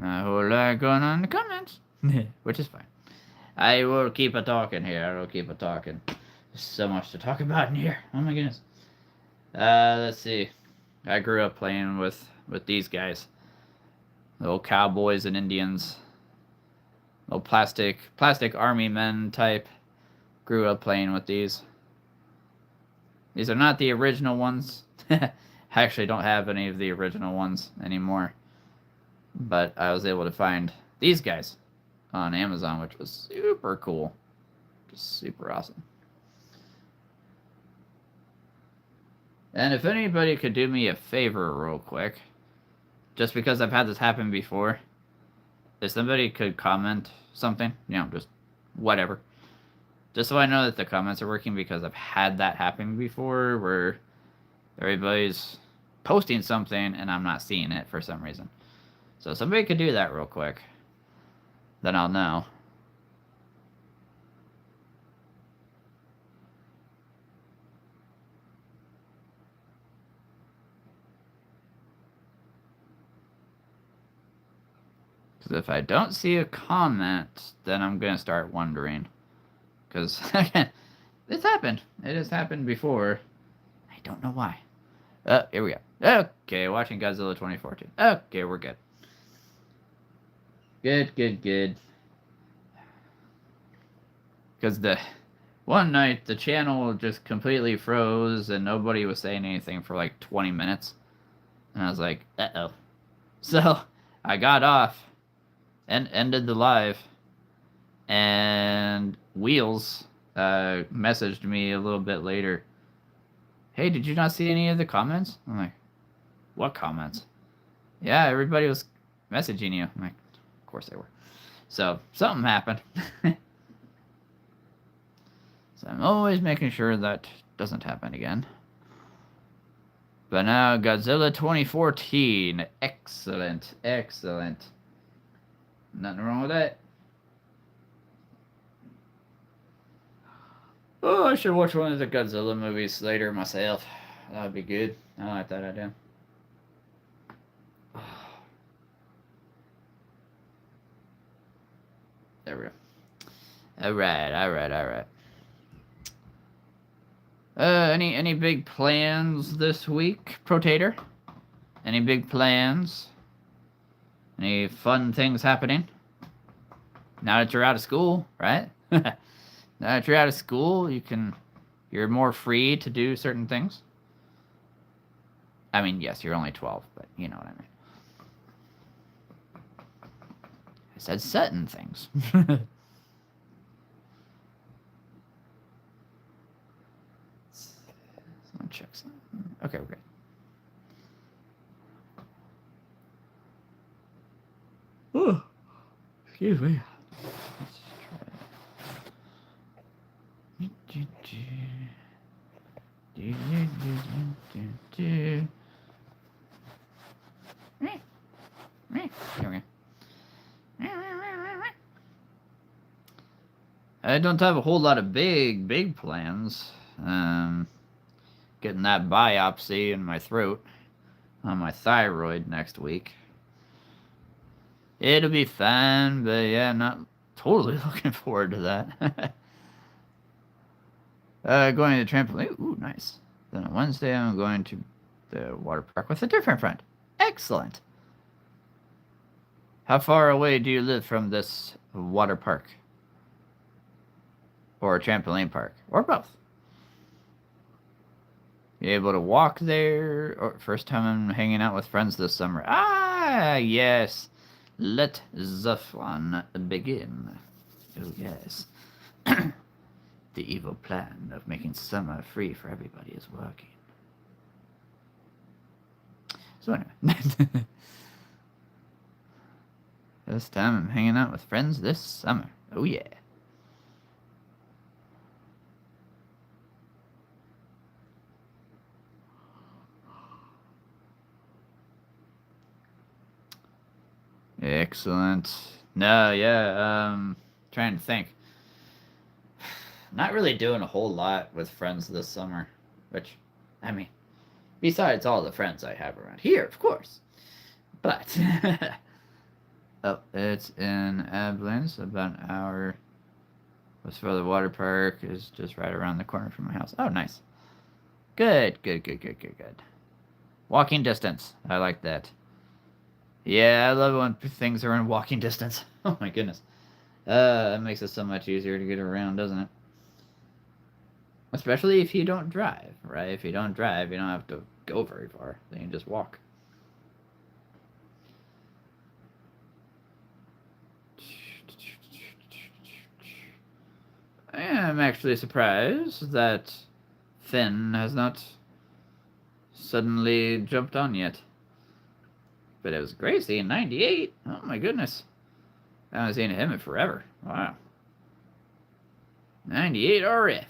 I will like on the comments, which is fine. I will keep a talking here. I will keep a talking. There's so much to talk about in here. Oh my goodness. Let's see. I grew up playing with these guys. Little cowboys and Indians. Little plastic army men type. Grew up playing with these. These are not the original ones. I actually don't have any of the original ones anymore. But I was able to find these guys on Amazon, which was super cool. Just super awesome. And if anybody could do me a favor real quick, just because I've had this happen before, if somebody could comment something, you know, just whatever. Just so I know that the comments are working, because I've had that happen before where everybody's posting something and I'm not seeing it for some reason. So if somebody could do that real quick, then I'll know. Because if I don't see a comment, then I'm going to start wondering. Because, again, it's happened. It has happened before. I don't know why. Here we go. Okay, watching Godzilla 2014. Okay, we're good. Good. Because the one night, the channel just completely froze and nobody was saying anything for like 20 minutes. And I was like, uh-oh. So, I got off and ended the live. And Wheels messaged me a little bit later. Hey, did you not see any of the comments? I'm like, what comments? Yeah, everybody was messaging you. I'm like, of course they were. So, something happened. So I'm always making sure that doesn't happen again. But now, Godzilla 2014. Excellent. Nothing wrong with that. Oh, I should watch one of the Godzilla movies later myself. That would be good. I like that idea. There we go. Alright. Any big plans this week, Protator? Any big plans? Any fun things happening? Now that you're out of school, right? Now that you're out of school, you're more free to do certain things. I mean, yes, you're only 12, but you know what I mean. I said certain things. Someone check something. Okay, we're good. Oh, excuse me. Let's try. I don't have a whole lot of big plans. Getting that biopsy in my throat on my thyroid next week. It'll be fun, but yeah, not totally looking forward to that. Going to the trampoline. Ooh, nice. Then on Wednesday, I'm going to the water park with a different friend. Excellent. How far away do you live from this water park? Or a trampoline park? Or both? You able to walk there? Or first time I'm hanging out with friends this summer. Ah, yes. Let the fun begin. Oh, yes. The evil plan of making summer free for everybody is working. So anyway. First time I'm hanging out with friends this summer. Oh, yeah. Excellent. No, yeah, trying to think. Not really doing a whole lot with friends this summer. Which, I mean, besides all the friends I have around here, of course. But, oh, it's in Abilene, so about an hour. As for the water park, is just right around the corner from my house. Oh, nice. Good. Walking distance. I like that. Yeah, I love it when things are in walking distance. Oh my goodness. It makes it so much easier to get around, doesn't it? Especially if you don't drive, right? If you don't drive, you don't have to go very far. Then you just walk. I am actually surprised that Finn has not suddenly jumped on yet. But it was Gracie in 98. Oh my goodness. I haven't seen him in forever. Wow. 98 RF.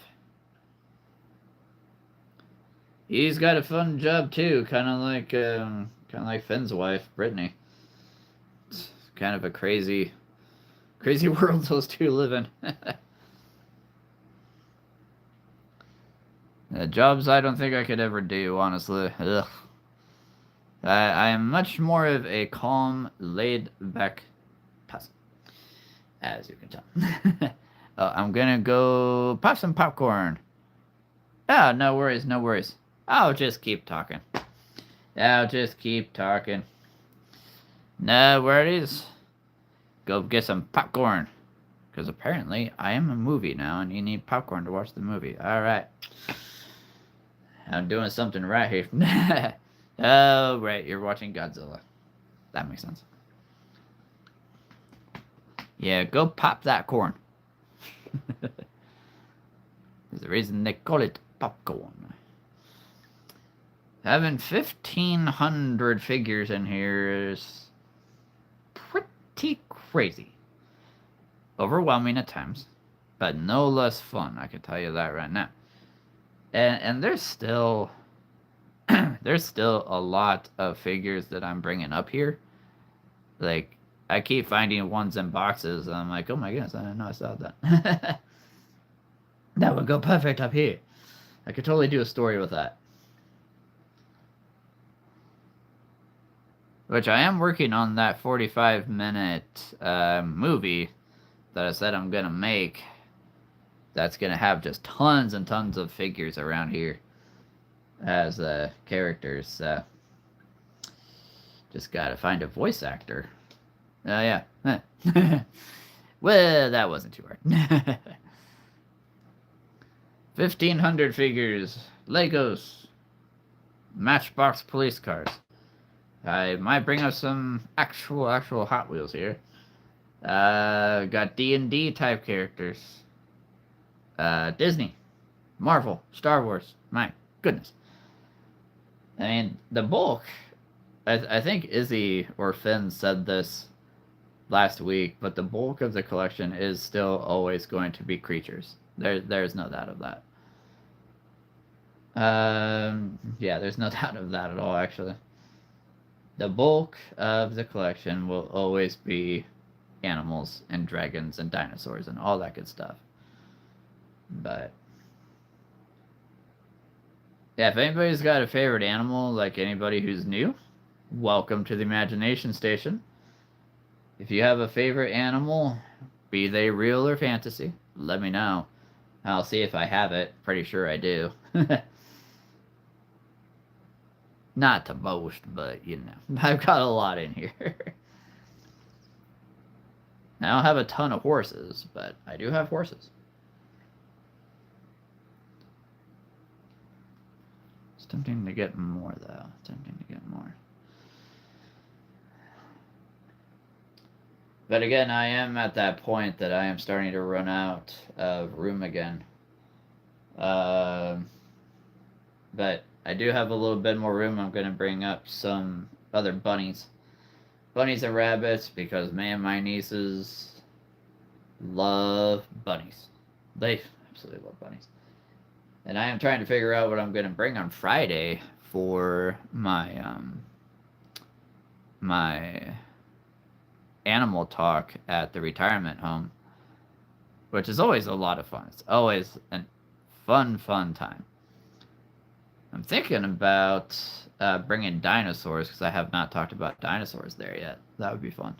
He's got a fun job too, kind of like Finn's wife, Brittany. It's kind of a crazy world those two live in. Jobs I don't think I could ever do, honestly. Ugh. I am much more of a calm, laid-back person, as you can tell. I'm gonna go pop some popcorn. Oh, no worries, no worries. I'll just keep talking. I'll just keep talking. No worries. Go get some popcorn. Because apparently I am a movie now and you need popcorn to watch the movie. Alright. I'm doing something right here. Oh, right. You're watching Godzilla. That makes sense. Yeah, go pop that corn. There's a reason they call it popcorn. Having 1,500 figures in here is pretty crazy. Overwhelming at times, but no less fun, I can tell you that right now. And there's still there's still a lot of figures that I'm bringing up here. Like, I keep finding ones in boxes, and I'm like, oh my goodness, I didn't know I saw that. That would go perfect up here. I could totally do a story with that. Which I am working on that 45-minute movie that I said I'm gonna make. That's gonna have just tons and tons of figures around here as characters. So just gotta find a voice actor. Oh yeah. Well, that wasn't too hard. 1,500 figures, Legos, Matchbox police cars. I might bring us some actual Hot Wheels here. Got D&D type characters. Disney, Marvel, Star Wars. My goodness. I mean, the bulk. I think Izzy or Finn said this last week, but the bulk of the collection is still always going to be creatures. There's no doubt of that. Yeah, there's no doubt of that at all, actually. The bulk of the collection will always be animals and dragons and dinosaurs and all that good stuff. But yeah, if anybody's got a favorite animal, like anybody who's new, welcome to the Imagination Station. If you have a favorite animal, be they real or fantasy, let me know. I'll see if I have it. Pretty sure I do. Not to boast, but you know, I've got a lot in here. I don't have a ton of horses, but I do have horses. It's tempting to get more, though. It's tempting to get more. But again, I am at that point that I am starting to run out of room again. But I do have a little bit more room. I'm going to bring up some other bunnies. Bunnies and rabbits, because man, my nieces love bunnies. They absolutely love bunnies. And I am trying to figure out what I'm going to bring on Friday for my my animal talk at the retirement home, which is always a lot of fun. It's always a fun time. I'm thinking about bringing dinosaurs, because I have not talked about dinosaurs there yet. That would be fun.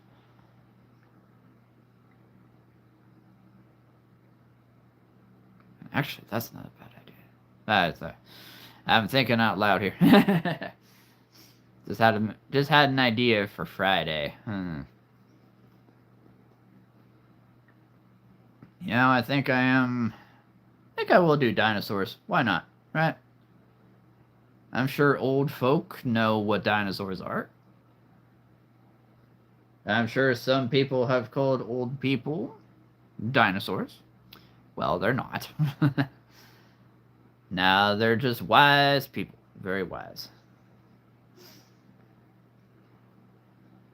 Actually, that's not a bad idea. I'm thinking out loud here. just had an idea for Friday. You know, I think I will do dinosaurs. Why not? Right? I'm sure old folk know what dinosaurs are. I'm sure some people have called old people dinosaurs. Well, they're not. Now they're just wise people. Very wise.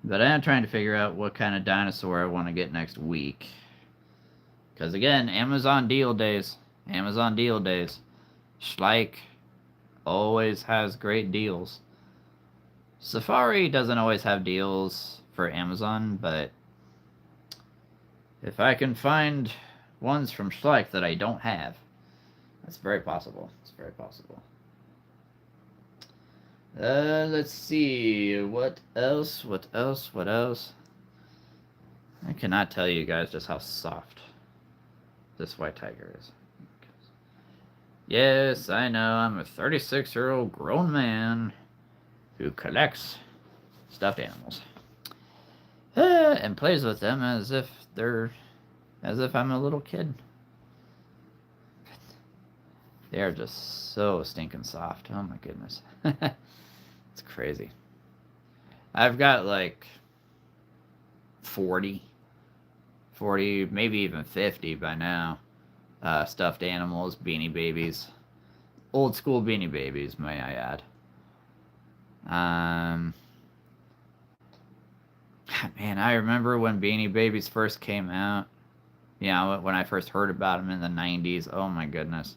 But I am trying to figure out what kind of dinosaur I want to get next week. Because again, Amazon deal days. Amazon deal days. Schleich always has great deals. Safari doesn't always have deals for Amazon, but if I can find ones from Schleich that I don't have, that's very possible. It's very possible. Let's see. What else? I cannot tell you guys just how soft this white tiger is. Yes, I know, I'm a 36-year-old grown man who collects stuffed animals. And plays with them as if I'm a little kid. They are just so stinking soft. Oh my goodness. It's crazy. I've got like 40, maybe even 50 by now. Stuffed animals, Beanie Babies. Old school Beanie Babies, may I add. Man, I remember when Beanie Babies first came out. Yeah, when I first heard about them in the 90s. Oh my goodness.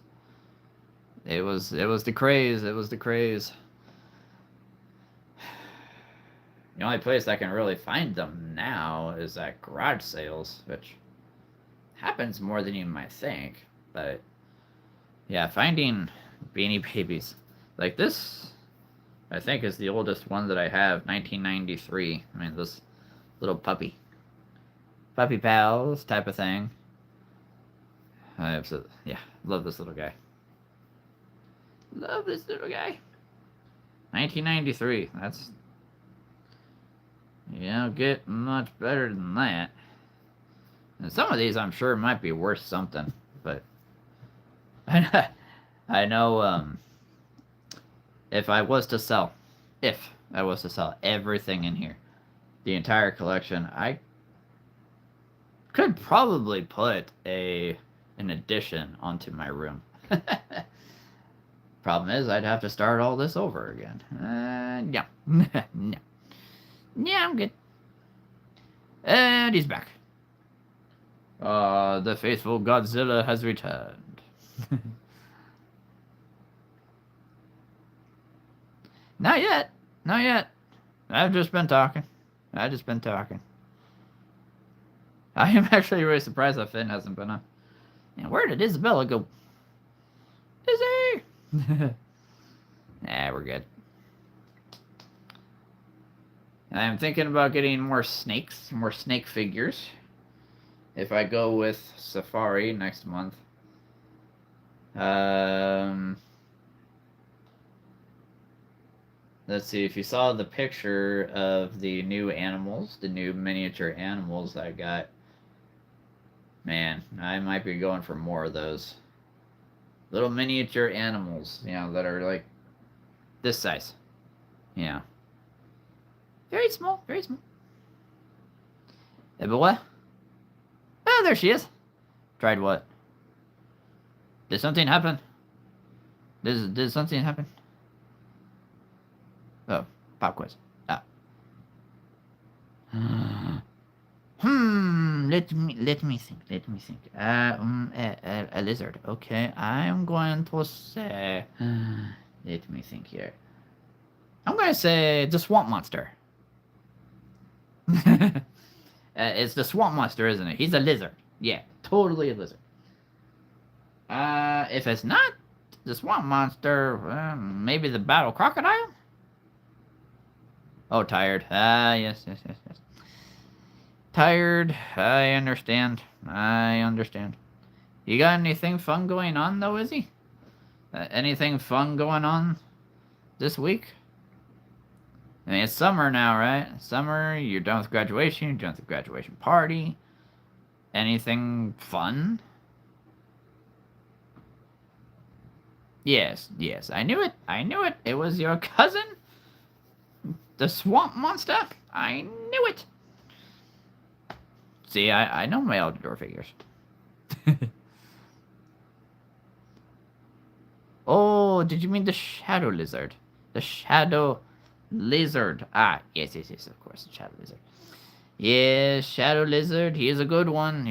It was the craze. It was the craze. The only place I can really find them now is at garage sales, which happens more than you might think. But yeah, finding Beanie Babies like this, I think, is the oldest one that I have, 1993. I mean, this little puppy pals type of thing. Yeah, love this little guy. Love this little guy. 1993. That's, you don't get much better than that. And some of these I'm sure might be worth something, but I know if I was to sell everything in here, the entire collection, I could probably put an addition onto my room. Problem is, I'd have to start all this over again. Yeah. No. Yeah, I'm good. And he's back. The faithful Godzilla has returned. Not yet. Not yet. I've just been talking. I am actually really surprised that Finn hasn't been on. And where did Isabella go? Izzy! Nah, we're good. I'm thinking about getting more snakes, more snake figures. If I go with Safari next month. Let's see, if you saw the picture of the new animals, the new miniature animals I got, man, I might be going for more of those. Little miniature animals, that are like this size. Yeah. Very small, very small. But what? Oh, there she is. Tried what? Did something happen? Did something happen? Oh, pop quiz. Ah. Let me think. A lizard. Okay, I'm going to say. Let me think here. I'm going to say the swamp monster. It's the swamp monster, isn't it? He's a lizard. Yeah, totally a lizard. If it's not the swamp monster, maybe the battle crocodile? Oh, tired. Yes. Tired. I understand. You got anything fun going on, though, Izzy? Anything fun going on this week? I mean, it's summer now, right? Summer, you're done with graduation, you're done with the graduation party. Anything fun? Yes, I knew it. It was your cousin? The swamp monster? I knew it. See, I know my outdoor figures. Oh, did you mean the shadow lizard? The shadow lizard. Ah, yes, of course, the shadow lizard. Yes, shadow lizard. He is a good one.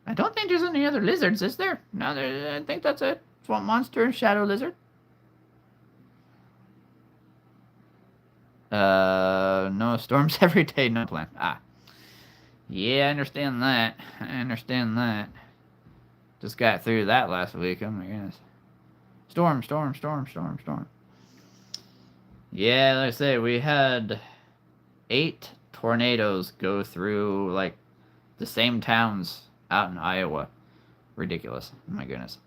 I don't think there's any other lizards, is there? No, I think that's it. Swamp monster and shadow lizard. No storms every day, no plan. Ah. Yeah, I understand that. Just got through that last week. Oh my goodness. Storm. Yeah, like I say, we had 8 tornadoes go through, like, the same towns out in Iowa. Ridiculous. Oh my goodness.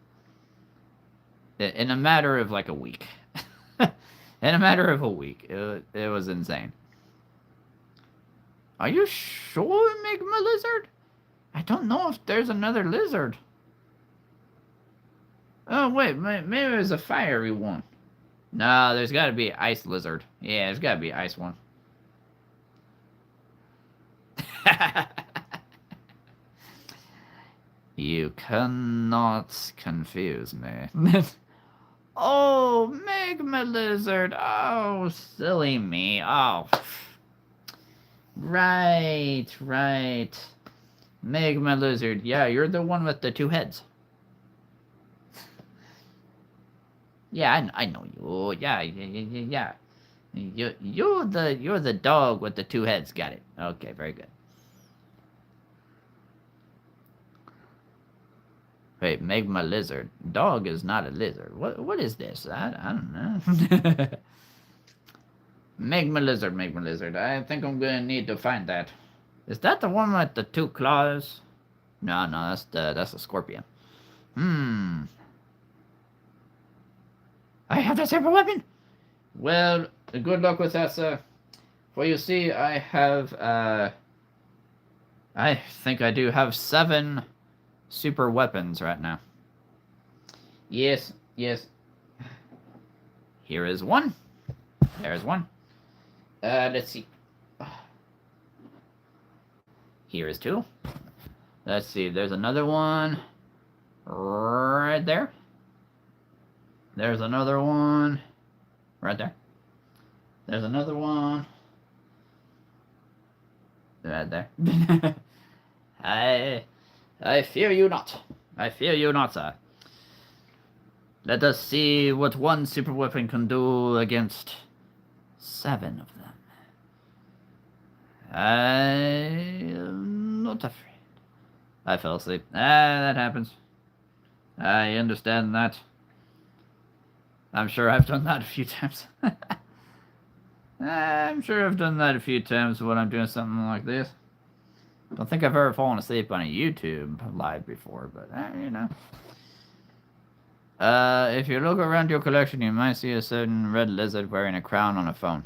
In a matter of like a week. In a matter of a week. It was insane. Are you sure, Magma Lizard? I don't know if there's another lizard. Oh, wait. Maybe it was a fiery one. No, there's got to be ice lizard. Yeah, there's got to be ice one. You cannot confuse me. Oh, Magma Lizard. Oh, silly me. Oh. Right. Magma Lizard. Yeah, you're the one with the two heads. Yeah, I know you. Yeah. You're the dog with the two heads. Got it. Okay, very good. Wait, Magma Lizard. Dog is not a lizard. What is this? I don't know. Magma Lizard. I think I'm gonna need to find that. Is that the one with the two claws? No, that's a scorpion. I have the super weapon. Well, good luck with that, sir. For you see, I have I think I do have 7 super weapons right now. Yes. Here is one. There's one. Let's see. Here is 2. Let's see. There's another one right there. There's another one right there. There's another one right there. I fear you not. I fear you not, sir. Let us see what one super weapon can do against 7 of them. I am not afraid. I fell asleep. That happens. I understand that. I'm sure I've done that a few times. I'm sure I've done that a few times when I'm doing something like this. Don't think I've ever fallen asleep on a YouTube live before, but you know. If you look around your collection, you might see a certain red lizard wearing a crown on a phone.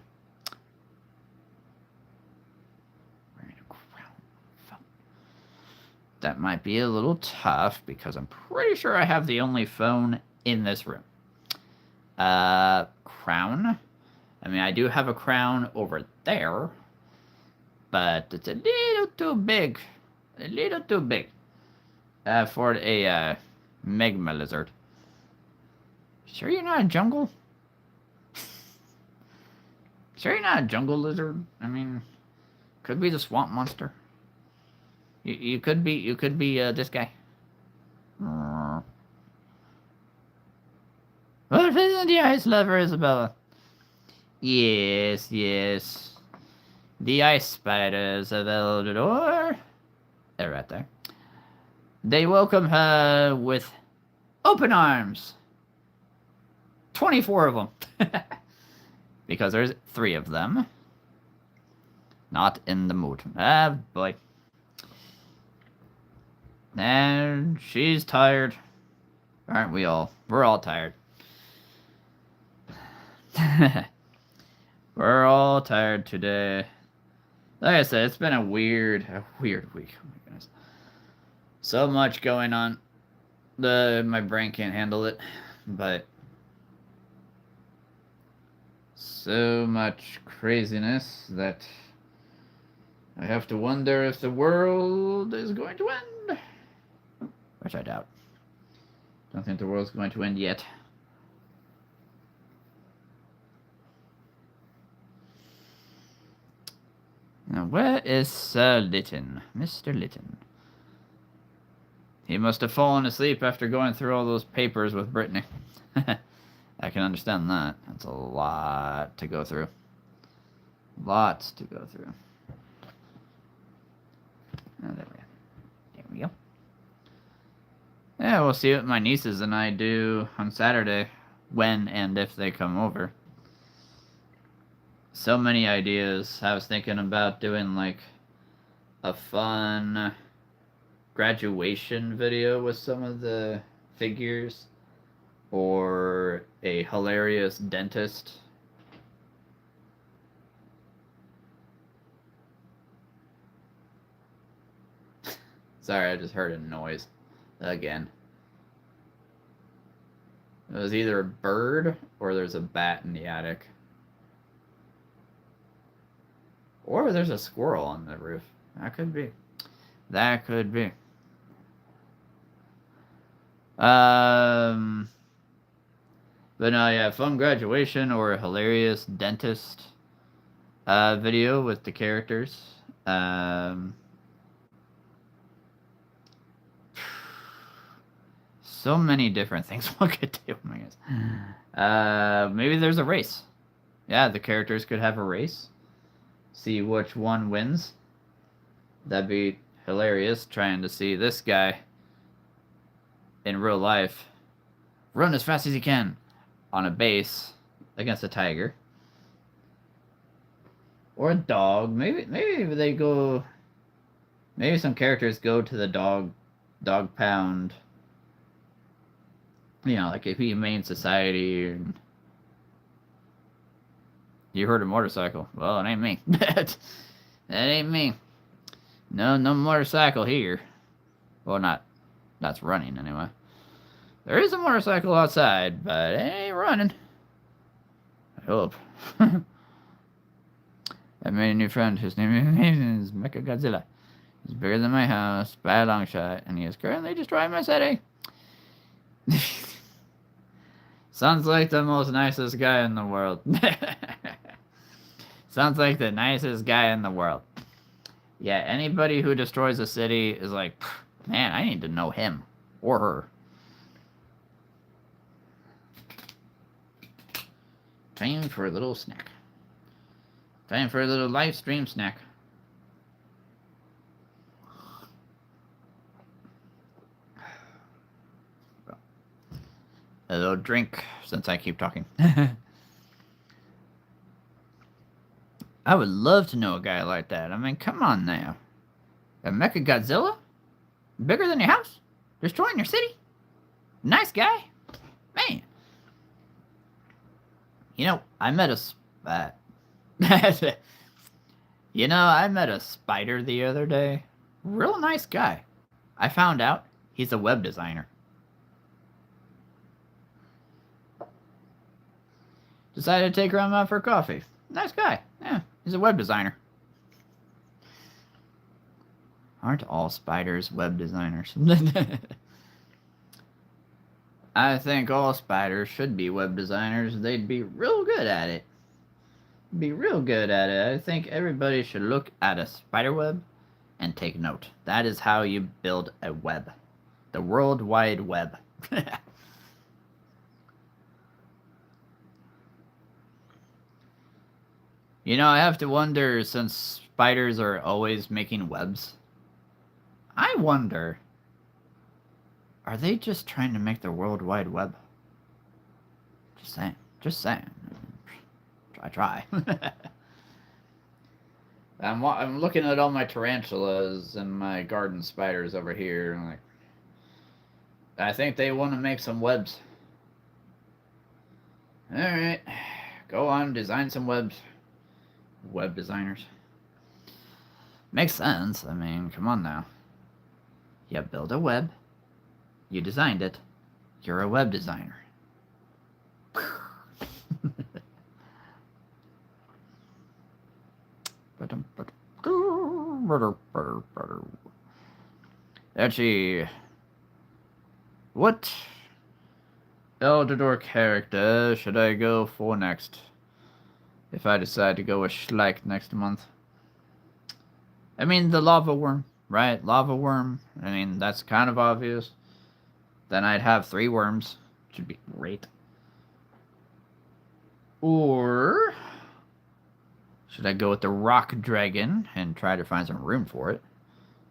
That might be a little tough because I'm pretty sure I have the only phone in this room. Crown. I mean, I do have a crown over there, but it's a little too big. For a Magma Lizard. Sure you're not a jungle? Sure you're not a jungle lizard? I mean, could be the swamp monster. You could be this guy. What isn't the ice lover, Isabella? Yes. The ice spiders have held the door. They're right there. They welcome her with open arms. 24 of them. Because there's 3 of them. Not in the mood. Ah, boy. And she's tired. Aren't we all? We're all tired. We're all tired today. Like I said, it's been a weird week. Oh my goodness. So much going on. My brain can't handle it. But so much craziness that I have to wonder if the world is going to end. Which I doubt. Don't think the world's going to end yet. Now, where is Sir Lytton? Mr. Lytton. He must have fallen asleep after going through all those papers with Brittany. I can understand that. That's a lot to go through. Lots to go through. Oh, there we go. Yeah, we'll see what my nieces and I do on Saturday, when and if they come over. So many ideas. I was thinking about doing like a fun graduation video with some of the figures, or a hilarious dentist. Sorry, I just heard a noise again. It was either a bird or there's a bat in the attic. Or there's a squirrel on the roof. That could be. That could be. But no, yeah, fun graduation or a hilarious dentist video with the characters. So many different things one could do. Oh my gosh. Maybe there's a race. Yeah, the characters could have a race. See which one wins. That'd be hilarious, trying to see this guy in real life run as fast as he can on a base against a tiger. Or a dog. Maybe they go... Maybe some characters go to the dog pound. You know, like a humane society. And you heard a motorcycle. Well, it ain't me. That ain't me. No motorcycle here. Well, that's running anyway. There is a motorcycle outside, but it ain't running. I hope. I made a new friend. His name is Mechagodzilla. He's bigger than my house by a long shot, and he is currently destroying my city. Sounds like the most nicest guy in the world. Sounds like the nicest guy in the world. Yeah, anybody who destroys a city is like, man, I need to know him or her. Time for a little snack. Time for a little live stream snack. A little drink, since I keep talking. I would love to know a guy like that. I mean, come on now. A Mechagodzilla? Bigger than your house? Destroying your city? Nice guy? Man. You know, I met a... I met a spider the other day. Real nice guy. I found out he's a web designer. Decided to take her out for coffee. Nice guy. Yeah, he's a web designer. Aren't all spiders web designers? I think all spiders should be web designers. They'd be real good at it. Be real good at it. I think everybody should look at a spider web and take note. That is how you build a web. The World Wide Web. You know, I have to wonder, since spiders are always making webs, I wonder, are they just trying to make the World Wide Web? Just saying. Just saying. Try. I'm looking at all my tarantulas and my garden spiders over here, and like, I think they want to make some webs. Alright. Go on, design some webs. Web designers. Makes sense. I mean, come on now. You build a web. You designed it. You're a web designer. Actually, what Eldador character should I go for next? If I decide to go with Schleich next month. I mean, the Lava Worm, right? Lava Worm. I mean, that's kind of obvious. Then I'd have 3 worms. Which would be great. Or should I go with the Rock Dragon and try to find some room for it?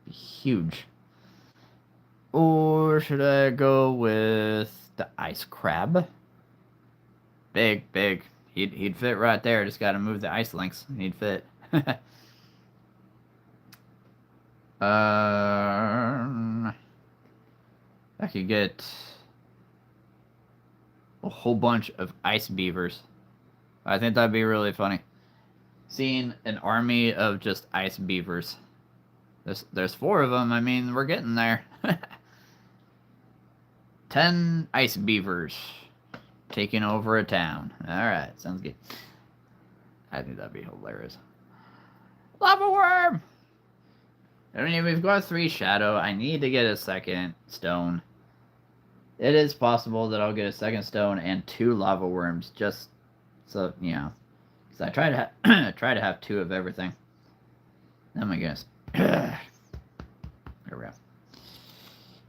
Be huge. Or should I go with the Ice Crab? Big. He'd fit right there. Just gotta move the ice links. He'd fit. I could get a whole bunch of ice beavers. I think that'd be really funny. Seeing an army of just ice beavers. There's 4 of them. I mean, we're getting there. 10 ice beavers taking over a town. Alright, sounds good. I think that'd be hilarious. Lava worm! I mean, we've got 3 shadow. I need to get a second stone. It is possible that I'll get a second stone and 2 lava worms, just so, you know. Because I try to, try to have 2 of everything. Oh my goodness. There we go.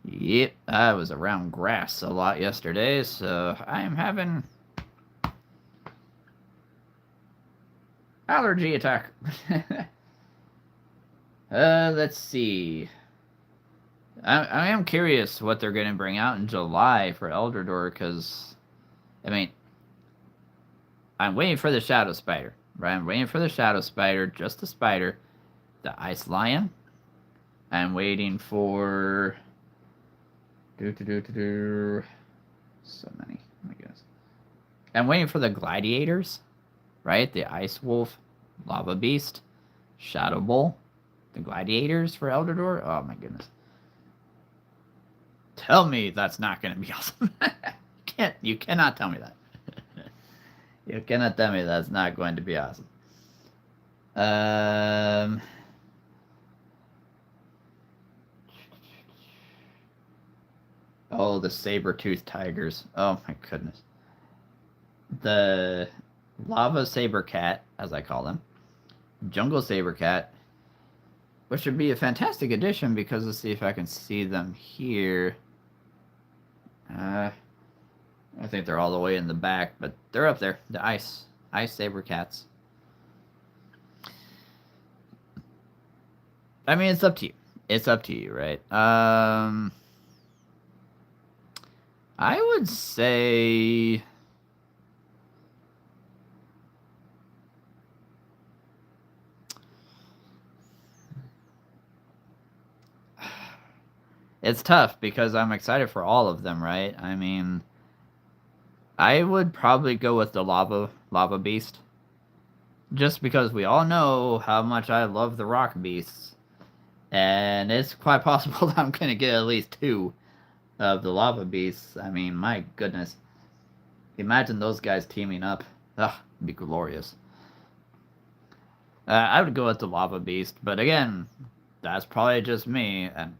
Yep, I was around grass a lot yesterday, so I am having allergy attack. Let's see. I am curious what they're going to bring out in July for Eldrador, because, I mean, I'm waiting for the Shadow Spider, right? I'm waiting for the Shadow Spider, just the spider, the Ice Lion. I'm waiting for... So many. Oh my goodness. I'm waiting for the Gladiators, right? The Ice Wolf, Lava Beast, Shadow Bull, the Gladiators for Eldrador. Oh my goodness. Tell me that's not going to be awesome. You cannot tell me that. You cannot tell me that's not going to be awesome. Oh, the saber-toothed tigers. Oh my goodness. The lava saber cat, as I call them, jungle saber cat, which would be a fantastic addition because let's see if I can see them here. I think they're all the way in the back, but they're up there. The ice saber cats. I mean, it's up to you. It's up to you, right? I would say... It's tough because I'm excited for all of them, right? I mean, I would probably go with the lava beast. Just because we all know how much I love the rock beasts. And it's quite possible that I'm going to get at least 2 of the lava beasts. I mean, my goodness. Imagine those guys teaming up. Ugh, it'd be glorious. I would go with the lava beast, but again, that's probably just me, and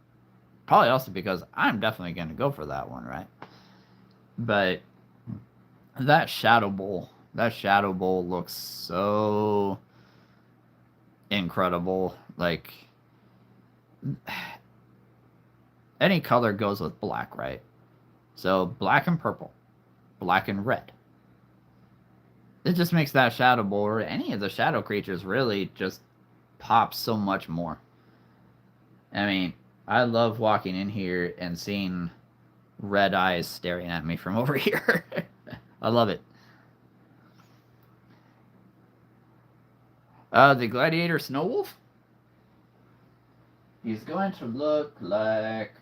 probably also because I'm definitely going to go for that one, right? But that Shadow Bull looks so incredible. Like, any color goes with black, right? So black and purple, black and red. It just makes that Shadow Bull, or any of the shadow creatures, really just pop so much more. I mean, I love walking in here and seeing red eyes staring at me from over here. I love it. The Gladiator Snow Wolf? He's going to look like...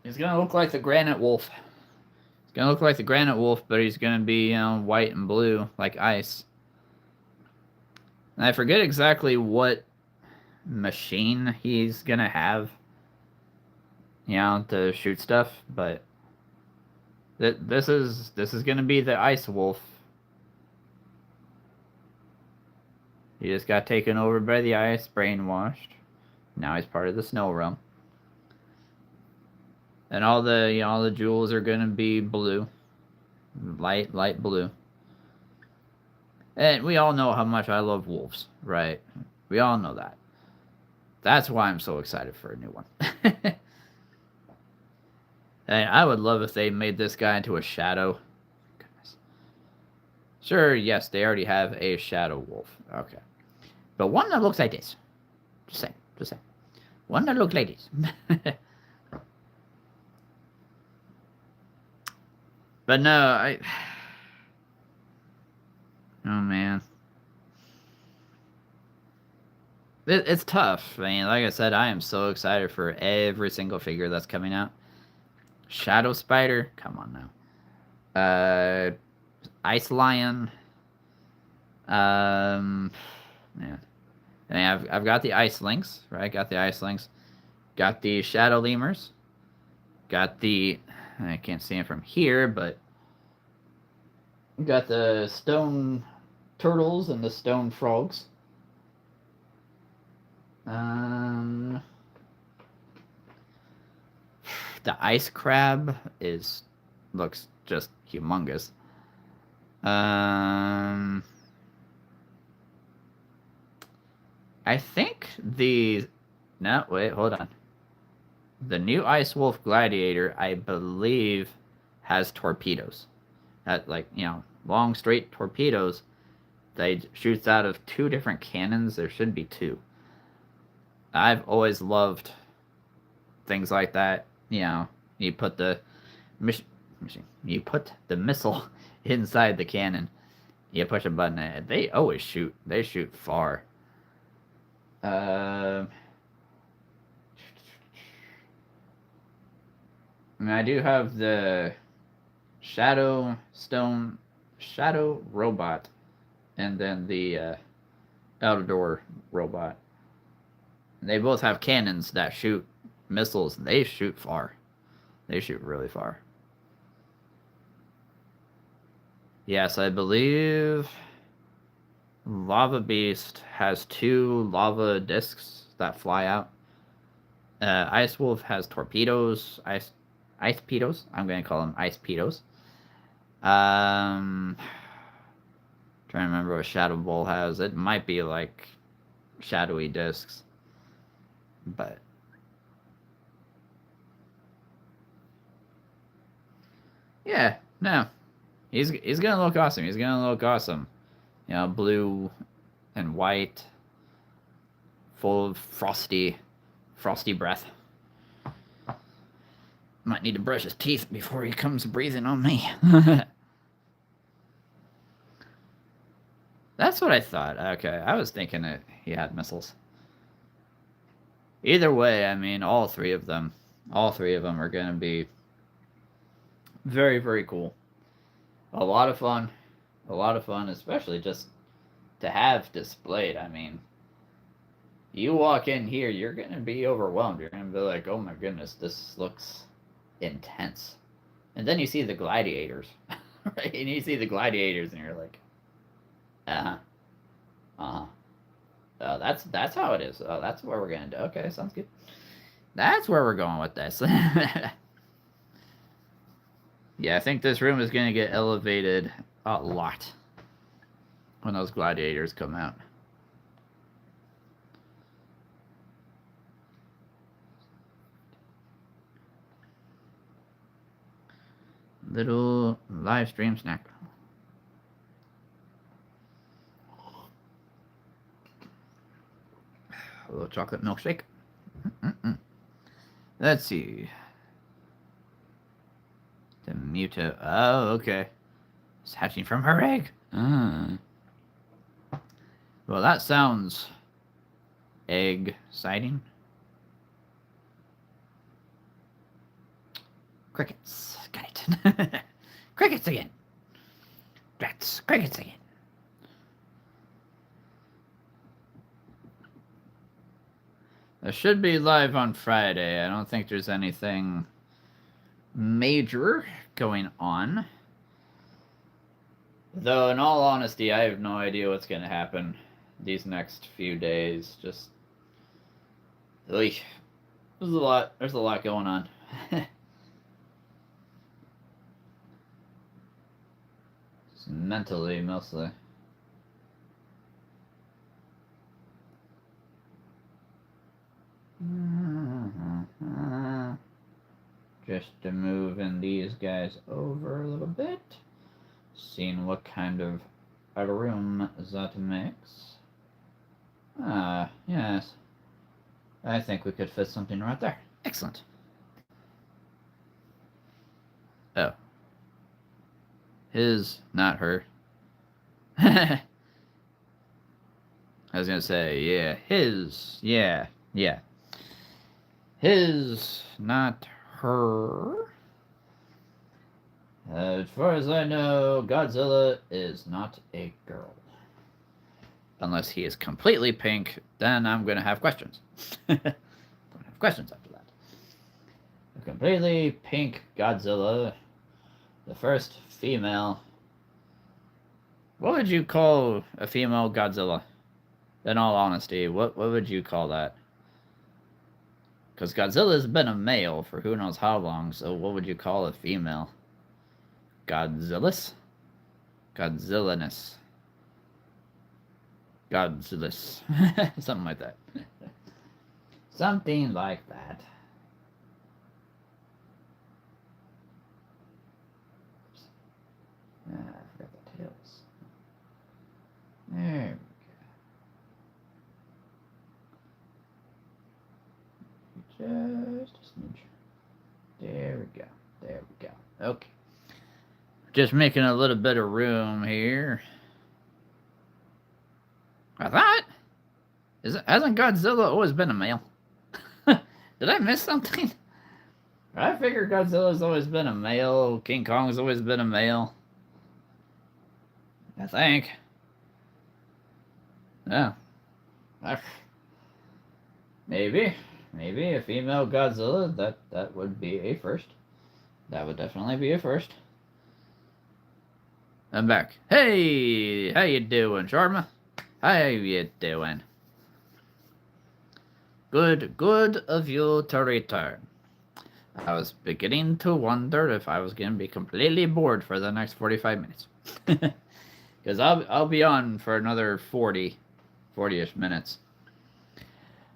He's going to look like the Granite Wolf. He's going to look like the Granite Wolf, but he's going to be, white and blue, like ice. And I forget exactly what machine he's going to have, to shoot stuff, but this is going to be the Ice Wolf. He just got taken over by the ice, brainwashed. Now he's part of the snow realm. And all the jewels are gonna be blue. Light blue. And we all know how much I love wolves, right? We all know that. That's why I'm so excited for a new one. And I would love if they made this guy into a shadow. Goodness. Sure, yes, they already have a shadow wolf. Okay. But one that looks like this. Just saying. One that looks like this. But no, oh man. It's tough. I mean, like I said, I am so excited for every single figure that's coming out. Shadow Spider, come on now. Ice Lion. Um, yeah. I mean, I've got the Ice Lynx, right? Got the Ice Lynx. Got the Shadow Lemurs. Got the, I can't see it from here, but got the Stone Turtles and the Stone Frogs. Um, the Ice Crab looks just humongous. Um, I think no, wait, hold on. The new Ice Wolf Gladiator, I believe, has torpedoes. That, like, long straight torpedoes. They shoots out of two different cannons. There should be two. I've always loved things like that. You put the you put the missile inside the cannon. You push a button, and they always shoot. They shoot far. I mean, I do have the Shadow Robot, and then the Outdoor Robot. They both have cannons that shoot missiles. They shoot far. They shoot really far. Yes, I believe Lava Beast has two lava discs that fly out. Ice Wolf has torpedoes, ice pedos. I'm gonna call them ice pedos. Trying to remember what Shadow Bull has. It might be like shadowy discs, but yeah, no, he's gonna look awesome. He's gonna look awesome. Blue and white, full of frosty breath. Might need to brush his teeth before he comes breathing on me. That's what I thought. Okay, I was thinking that he had missiles. Either way, I mean, all three of them are going to be very, very cool. A lot of fun, especially just to have displayed. I mean, you walk in here, you're going to be overwhelmed. You're going to be like, oh my goodness, this looks intense. And then you see the gladiators, right? And you see the gladiators, and you're like, uh huh. That's how it is. Oh, that's where we're gonna do. Okay, sounds good. That's where we're going with this. Yeah, I think this room is gonna get elevated a lot when those gladiators come out. Little live stream snack. A little chocolate milkshake. Mm-mm. Let's see. The Muto. Oh, okay. It's hatching from her egg. Well, that sounds egg-citing. Crickets. Got it. Crickets again. Rats. Crickets again. It should be live on Friday. I don't think there's anything major going on. Though, in all honesty, I have no idea what's going to happen these next few days. Just, there's a lot going on. Just mentally, mostly. Just to moving these guys over a little bit. Seeing what kind of a room that makes. Ah, yes. I think we could fit something right there. Excellent. Oh. His, not her. I was gonna say, yeah, his, yeah, yeah. His, not her. As far as I know, Godzilla is not a girl. Unless he is completely pink, then I'm gonna have questions. I'm gonna have questions after that. A completely pink Godzilla, the first female. What would you call a female Godzilla? In all honesty, what would you call that? Because Godzilla's been a male for who knows how long, so what would you call a female? Godzillus? Godzillaness. Godzillus. Something like that. Something like that. Ah, I forgot the tails. There we go. Just a smidge. There we go. There we go. Okay. Just making a little bit of room here. I thought, hasn't Godzilla always been a male? Did I miss something? I figured Godzilla's always been a male. King Kong's always been a male. I think. Yeah. Maybe a female Godzilla. That would be a first. That would definitely be a first. I'm back. Hey, how you doing, Sharma? How you doing? Good of you to return. I was beginning to wonder if I was going to be completely bored for the next 45 minutes. Because I'll be on for another 40-ish minutes.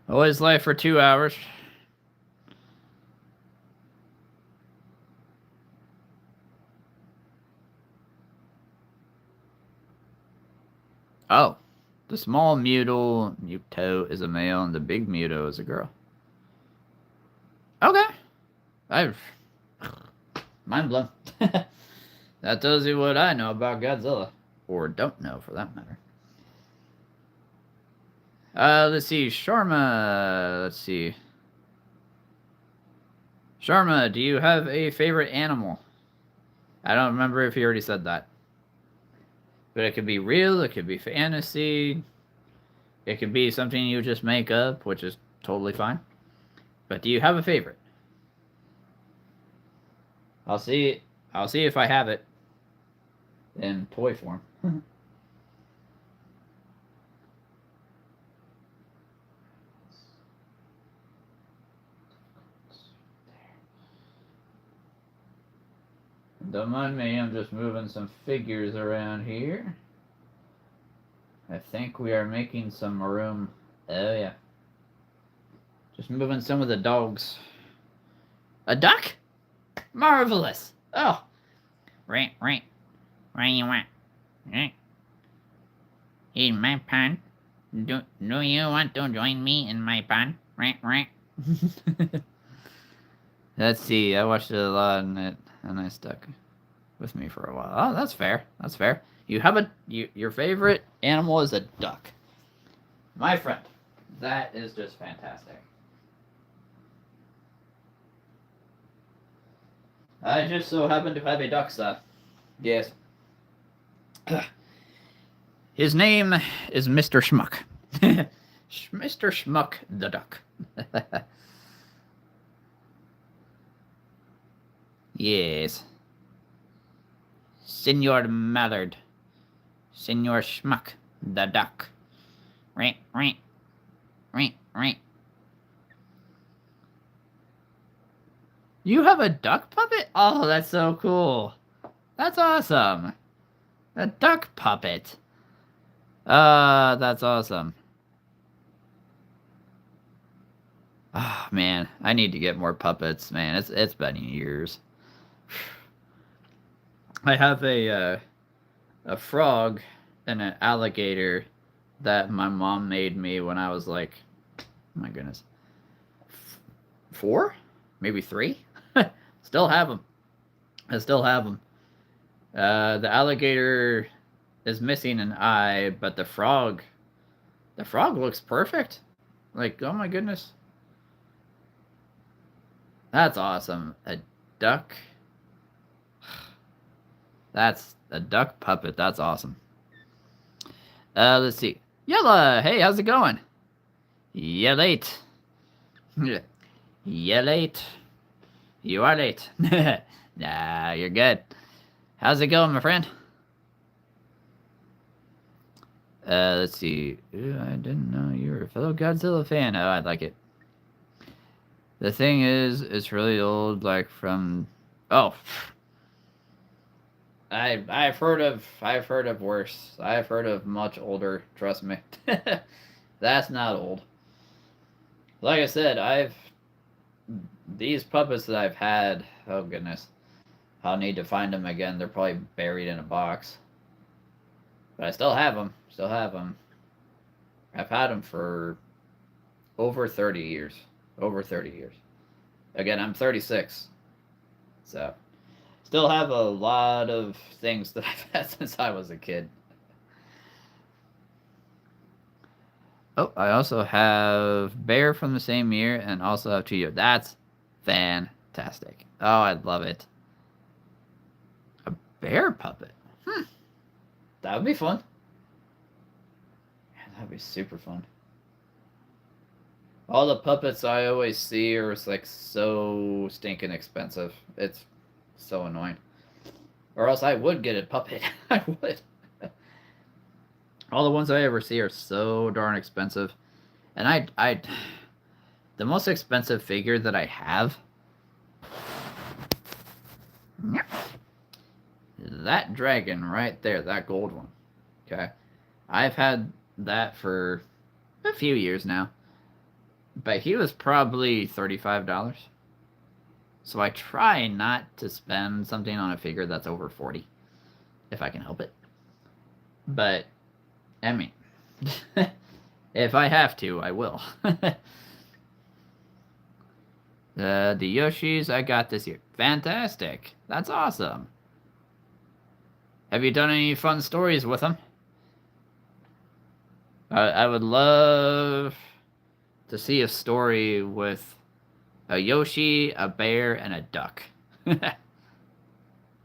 Always live for 2 hours. Oh. The small Muto is a male, and the big Muto is a girl. Okay. Mind blown. That tells you what I know about Godzilla. Or don't know, for that matter. Let's see. Sharma. Let's see. Sharma, do you have a favorite animal? I don't remember if you already said that. But it could be real, it could be fantasy, it could be something you just make up, which is totally fine. But do you have a favorite? I'll see if I have it in toy form. Don't mind me, I'm just moving some figures around here. I think we are making some room. Oh, yeah. Just moving some of the dogs. A duck? Marvelous. Oh. Right. Where you want? In my pond? Do you want to join me in my pond? Right. Let's see, I watched it a lot and I stuck with me for a while. Oh, that's fair. That's fair. You have your favorite animal is a duck. My friend, that is just fantastic. I just so happen to have a duck, sir. Yes. His name is Mr. Schmuck. Mr. Schmuck the duck. Yes. Senor Mallard. Senor Schmuck the duck. Right. You have a duck puppet? Oh, that's so cool. That's awesome. A duck puppet. That's awesome. Oh, man. I need to get more puppets, man. It's been years. I have a frog and an alligator that my mom made me when I was like, oh my goodness, 4? Maybe 3? Still have them. I still have them. The alligator is missing an eye, but the frog The frog looks perfect. Like, oh my goodness. That's awesome. A duck. That's a duck puppet. That's awesome. Let's see. Yella, hey, how's it going? You late. You late. You are late. Nah, you're good. How's it going, my friend? Let's see. Ooh, I didn't know you were a fellow Godzilla fan. Oh, I like it. The thing is, it's really old, like from. Oh, I've heard of worse. I've heard of much older. Trust me. That's not old. Like I said, these puppets that I've had. Oh goodness, I'll need to find them again. They're probably buried in a box. But I still have them. Still have them. I've had them for over 30 years. Over 30 years. Again, I'm 36. So, still have a lot of things that I've had since I was a kid. Oh, I also have Bear from the same year and also have Chiyo. That's fantastic. Oh, I love it. A bear puppet. That would be fun. Man, that would be super fun. All the puppets I always see are like so stinking expensive. It's so annoying. Or else I would get a puppet. I would. All the ones I ever see are so darn expensive. And the most expensive figure that I have, that dragon right there, that gold one. Okay. I've had that for a few years now. But he was probably $35. So I try not to spend something on a figure that's over 40 if I can help it. But I mean, if I have to, I will. The Yoshis I got this year. Fantastic. That's awesome. Have you done any fun stories with them? I would love to see a story with a Yoshi, a bear, and a duck. I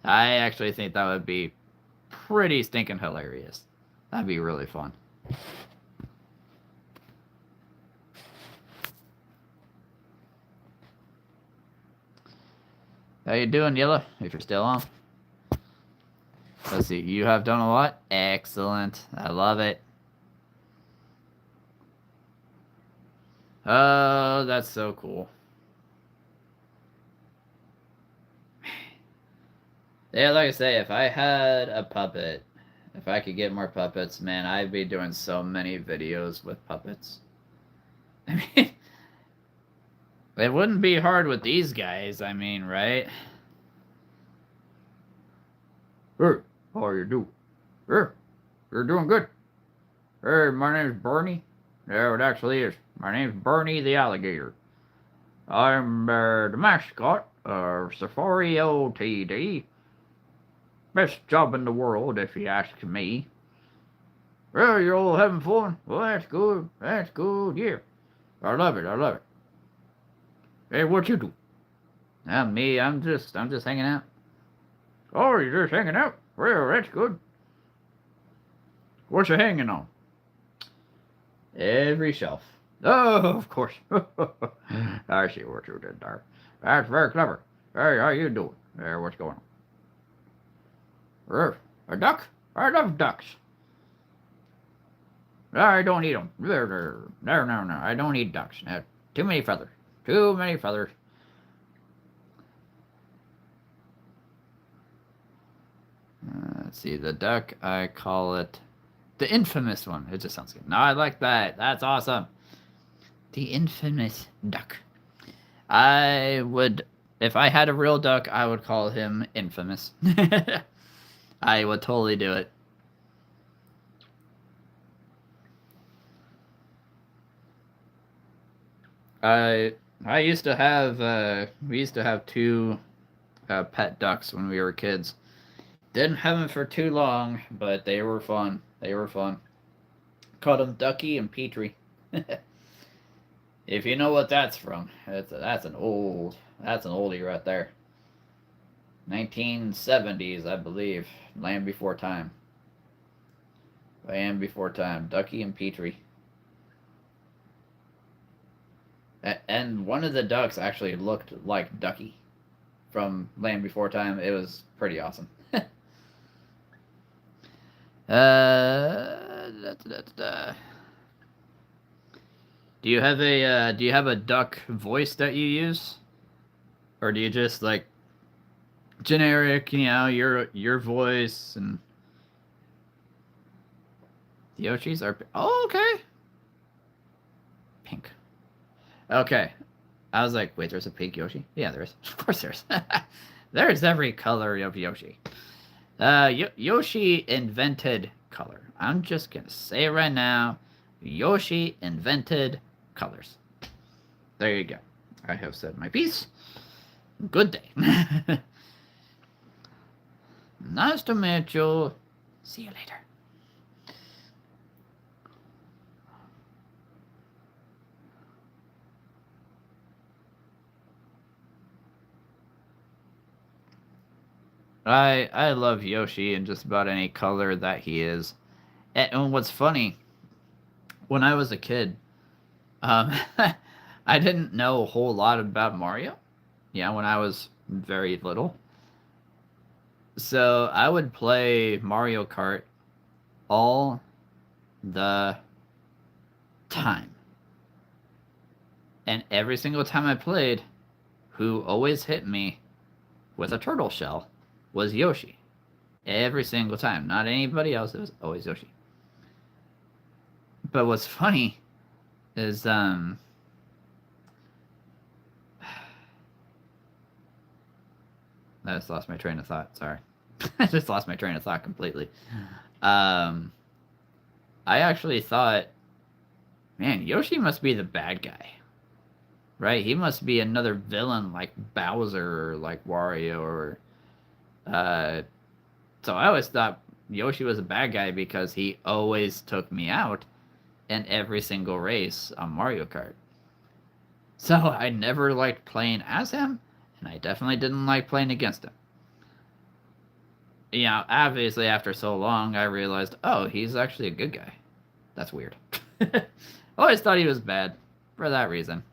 actually think that would be pretty stinking hilarious. That'd be really fun. How you doing, Yellow? If you're still on. Let's see. You have done a lot? Excellent. I love it. Oh, that's so cool. Yeah, like I say, if I had a puppet, if I could get more puppets, man, I'd be doing so many videos with puppets. I mean, it wouldn't be hard with these guys, I mean, right? Hey, how you doing? Hey, you're doing good. Hey, my name's Bernie. Yeah, it actually is. My name's Bernie the Alligator. I'm the mascot of Safari Ltd. Best job in the world, if you ask me. Well, you're all having fun. Well, that's good. That's good. Yeah, I love it. I love it. Hey, what you do? Me. I'm just hanging out. Oh, you're just hanging out? Well, that's good. What you hanging on? Every shelf. Oh, of course. I see what you did there. That's very clever. Hey, how you doing? Hey, what's going on? A duck? I love ducks. I don't eat them. No. I don't eat ducks. Too many feathers. Too many feathers. Let's see. The duck, I call it the infamous one. It just sounds good. No, I like that. That's awesome. The infamous duck. I would, if I had a real duck, I would call him Infamous. I would totally do it. I used to have we used to have two pet ducks when we were kids. Didn't have them for too long, but they were fun. They were fun. Called them Ducky and Petrie. If you know what that's from, that's an oldie right there. 1970s, I believe. Land Before Time. Land Before Time. Ducky and Petrie. And one of the ducks actually looked like Ducky from Land Before Time. It was pretty awesome. Da, da, da. Do you have a duck voice that you use, or do you just like generic, your voice and the Yoshis are okay. Pink. Okay. I was like, wait, there's a pink Yoshi? Yeah, there is. Of course there's. There's every color of Yoshi. Yoshi invented color. I'm just gonna say it right now. Yoshi invented colors. There you go. I have said my piece. Good day. Nice to meet you. See you later. I love Yoshi in just about any color that he is. And what's funny, when I was a kid, um, I didn't know a whole lot about Mario. Yeah, when I was very little. So I would play Mario Kart all the time. And every single time I played, who always hit me with a turtle shell was Yoshi. Every single time. Not anybody else, it was always Yoshi. But what's funny is I just lost my train of thought, sorry. I just lost my train of thought completely. I actually thought, man, Yoshi must be the bad guy. Right? He must be another villain like Bowser or like Wario or so I always thought Yoshi was a bad guy because he always took me out in every single race on Mario Kart. So I never liked playing as him, and I definitely didn't like playing against him. You know, obviously after so long, I realized, oh, he's actually a good guy. That's weird. Always thought he was bad for that reason.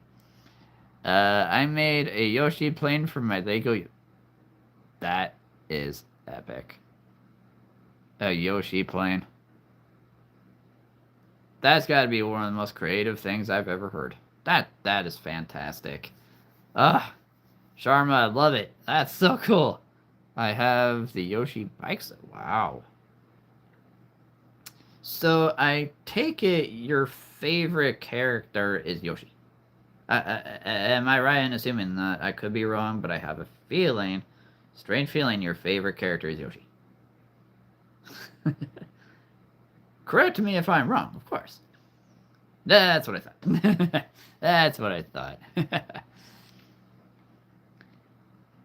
I made a Yoshi plane for my Lego. That is epic. A Yoshi plane. That's got to be one of the most creative things I've ever heard. That is fantastic. Ah, Sharma, I love it. That's so cool. I have the Yoshi bikes. Wow. So I take it your favorite character is Yoshi. Am I right in assuming that? I could be wrong, but I have a feeling, strange feeling, your favorite character is Yoshi. Correct me if I'm wrong, of course. That's what I thought. That's what I thought.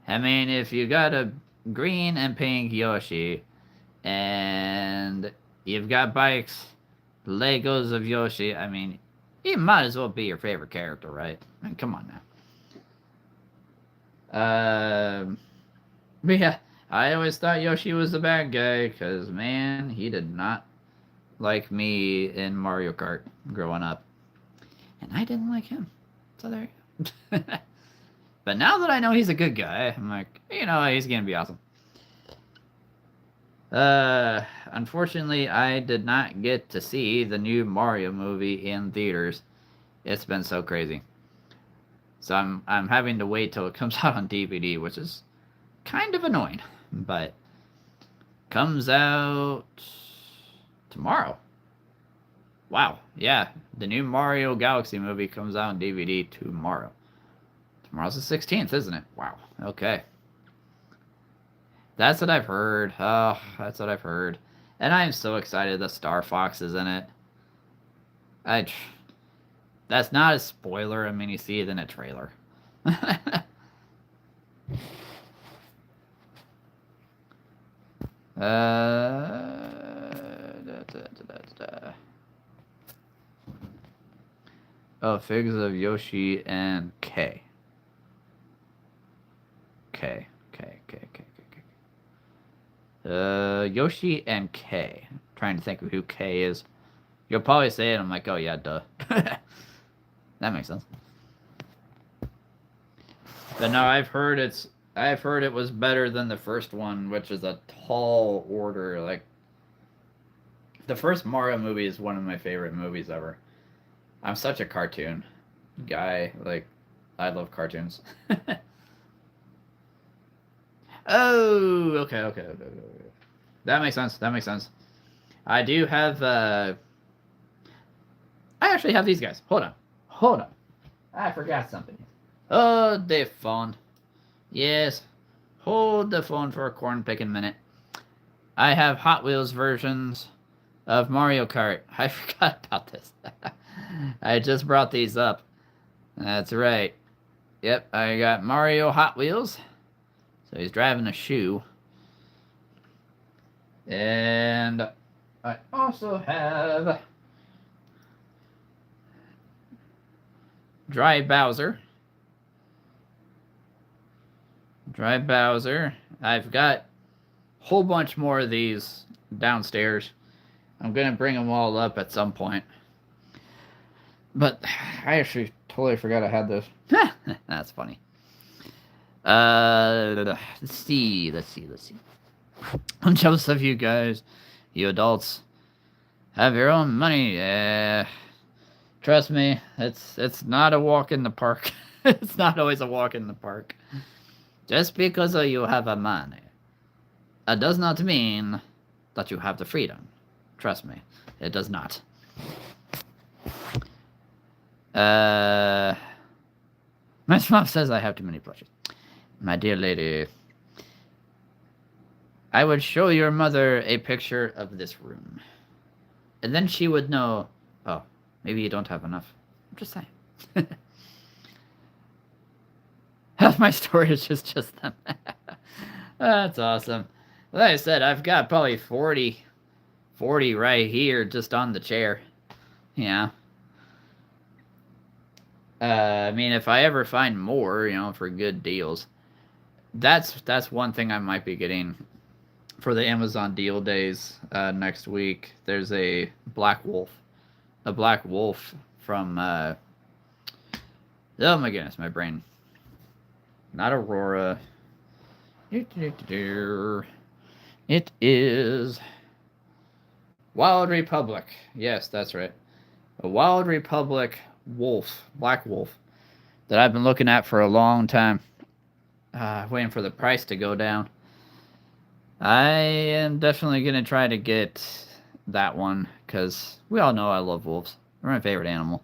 I mean, if you got a green and pink Yoshi, and you've got bikes, Legos of Yoshi, I mean, he might as well be your favorite character, right? I mean, come on now. But yeah, I always thought Yoshi was the bad guy, because, man, he did not like me in Mario Kart growing up. And I didn't like him. So there you go. But now that I know he's a good guy, I'm like, you know, he's gonna be awesome. Unfortunately, I did not get to see the new Mario movie in theaters. It's been so crazy. So I'm having to wait till it comes out on DVD, which is kind of annoying. But comes out tomorrow. Wow, yeah, the new Mario Galaxy movie comes out on DVD tomorrow. Tomorrow's the 16th, isn't it? Wow, okay. That's what I've heard. Oh, that's what I've heard. And I am so excited that Star Fox is in it. That's not a spoiler. I mean, you see it in a trailer. Da, da, da, da. Oh, figures of Yoshi and K. K. K. K. K. K. K. Yoshi and K. I'm trying to think of who K is. You'll probably say it. I'm like, oh yeah, duh. That makes sense. But no, I've heard it was better than the first one, which is a tall order. Like the first Mario movie is one of my favorite movies ever. I'm such a cartoon guy. Like I love cartoons. Oh, okay. That makes sense. That makes sense. I do have. I actually have these guys. Hold on. I forgot something. Oh, the phone. Yes. Hold the phone for a corn picking minute. I have Hot Wheels versions of Mario Kart. I forgot about this. I just brought these up. That's right. Yep, I got Mario Hot Wheels. So he's driving a shoe. And I also have Dry Bowser. I've got a whole bunch more of these downstairs. I'm going to bring them all up at some point. But I actually totally forgot I had this. That's funny. Let's see. I'm jealous of you guys. You adults have your own money. Trust me, it's not a walk in the park. It's not always a walk in the park. Just because you have a money, it does not mean that you have the freedom. Trust me, it does not. My mom says I have too many plushies. My dear lady, I would show your mother a picture of this room. And then she would know, oh, maybe you don't have enough. I'm just saying. Half my storage is just them. That's awesome. Like I said, I've got probably 40 right here just on the chair. Yeah. I mean, if I ever find more, for good deals, that's one thing I might be getting for the Amazon deal days next week. There's a black wolf from oh my goodness, my brain. Not Aurora. It is Wild Republic. Yes, that's right. A Wild Republic black wolf that I've been looking at for a long time. Waiting for the price to go down. I am definitely going to try to get that one, because we all know I love wolves. They're my favorite animal.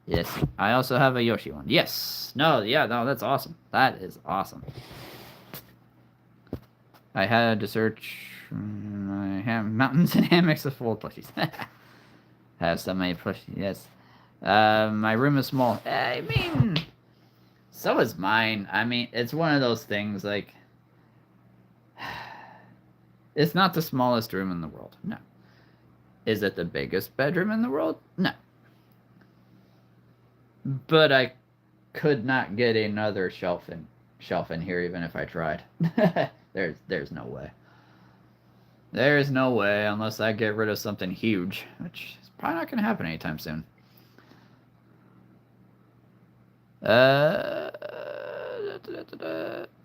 Yes, I also have a Yoshi one. Yes! No, that's awesome. That is awesome. I had to search my mountains and hammocks of full plushies. Have so many plushies, yes. My room is small. I mean, so is mine. I mean, it's one of those things, like, it's not the smallest room in the world. No. Is it the biggest bedroom in the world? No. But I could not get another shelf in here even if I tried. There's no way. There's no way unless I get rid of something huge, which is probably not going to happen anytime soon.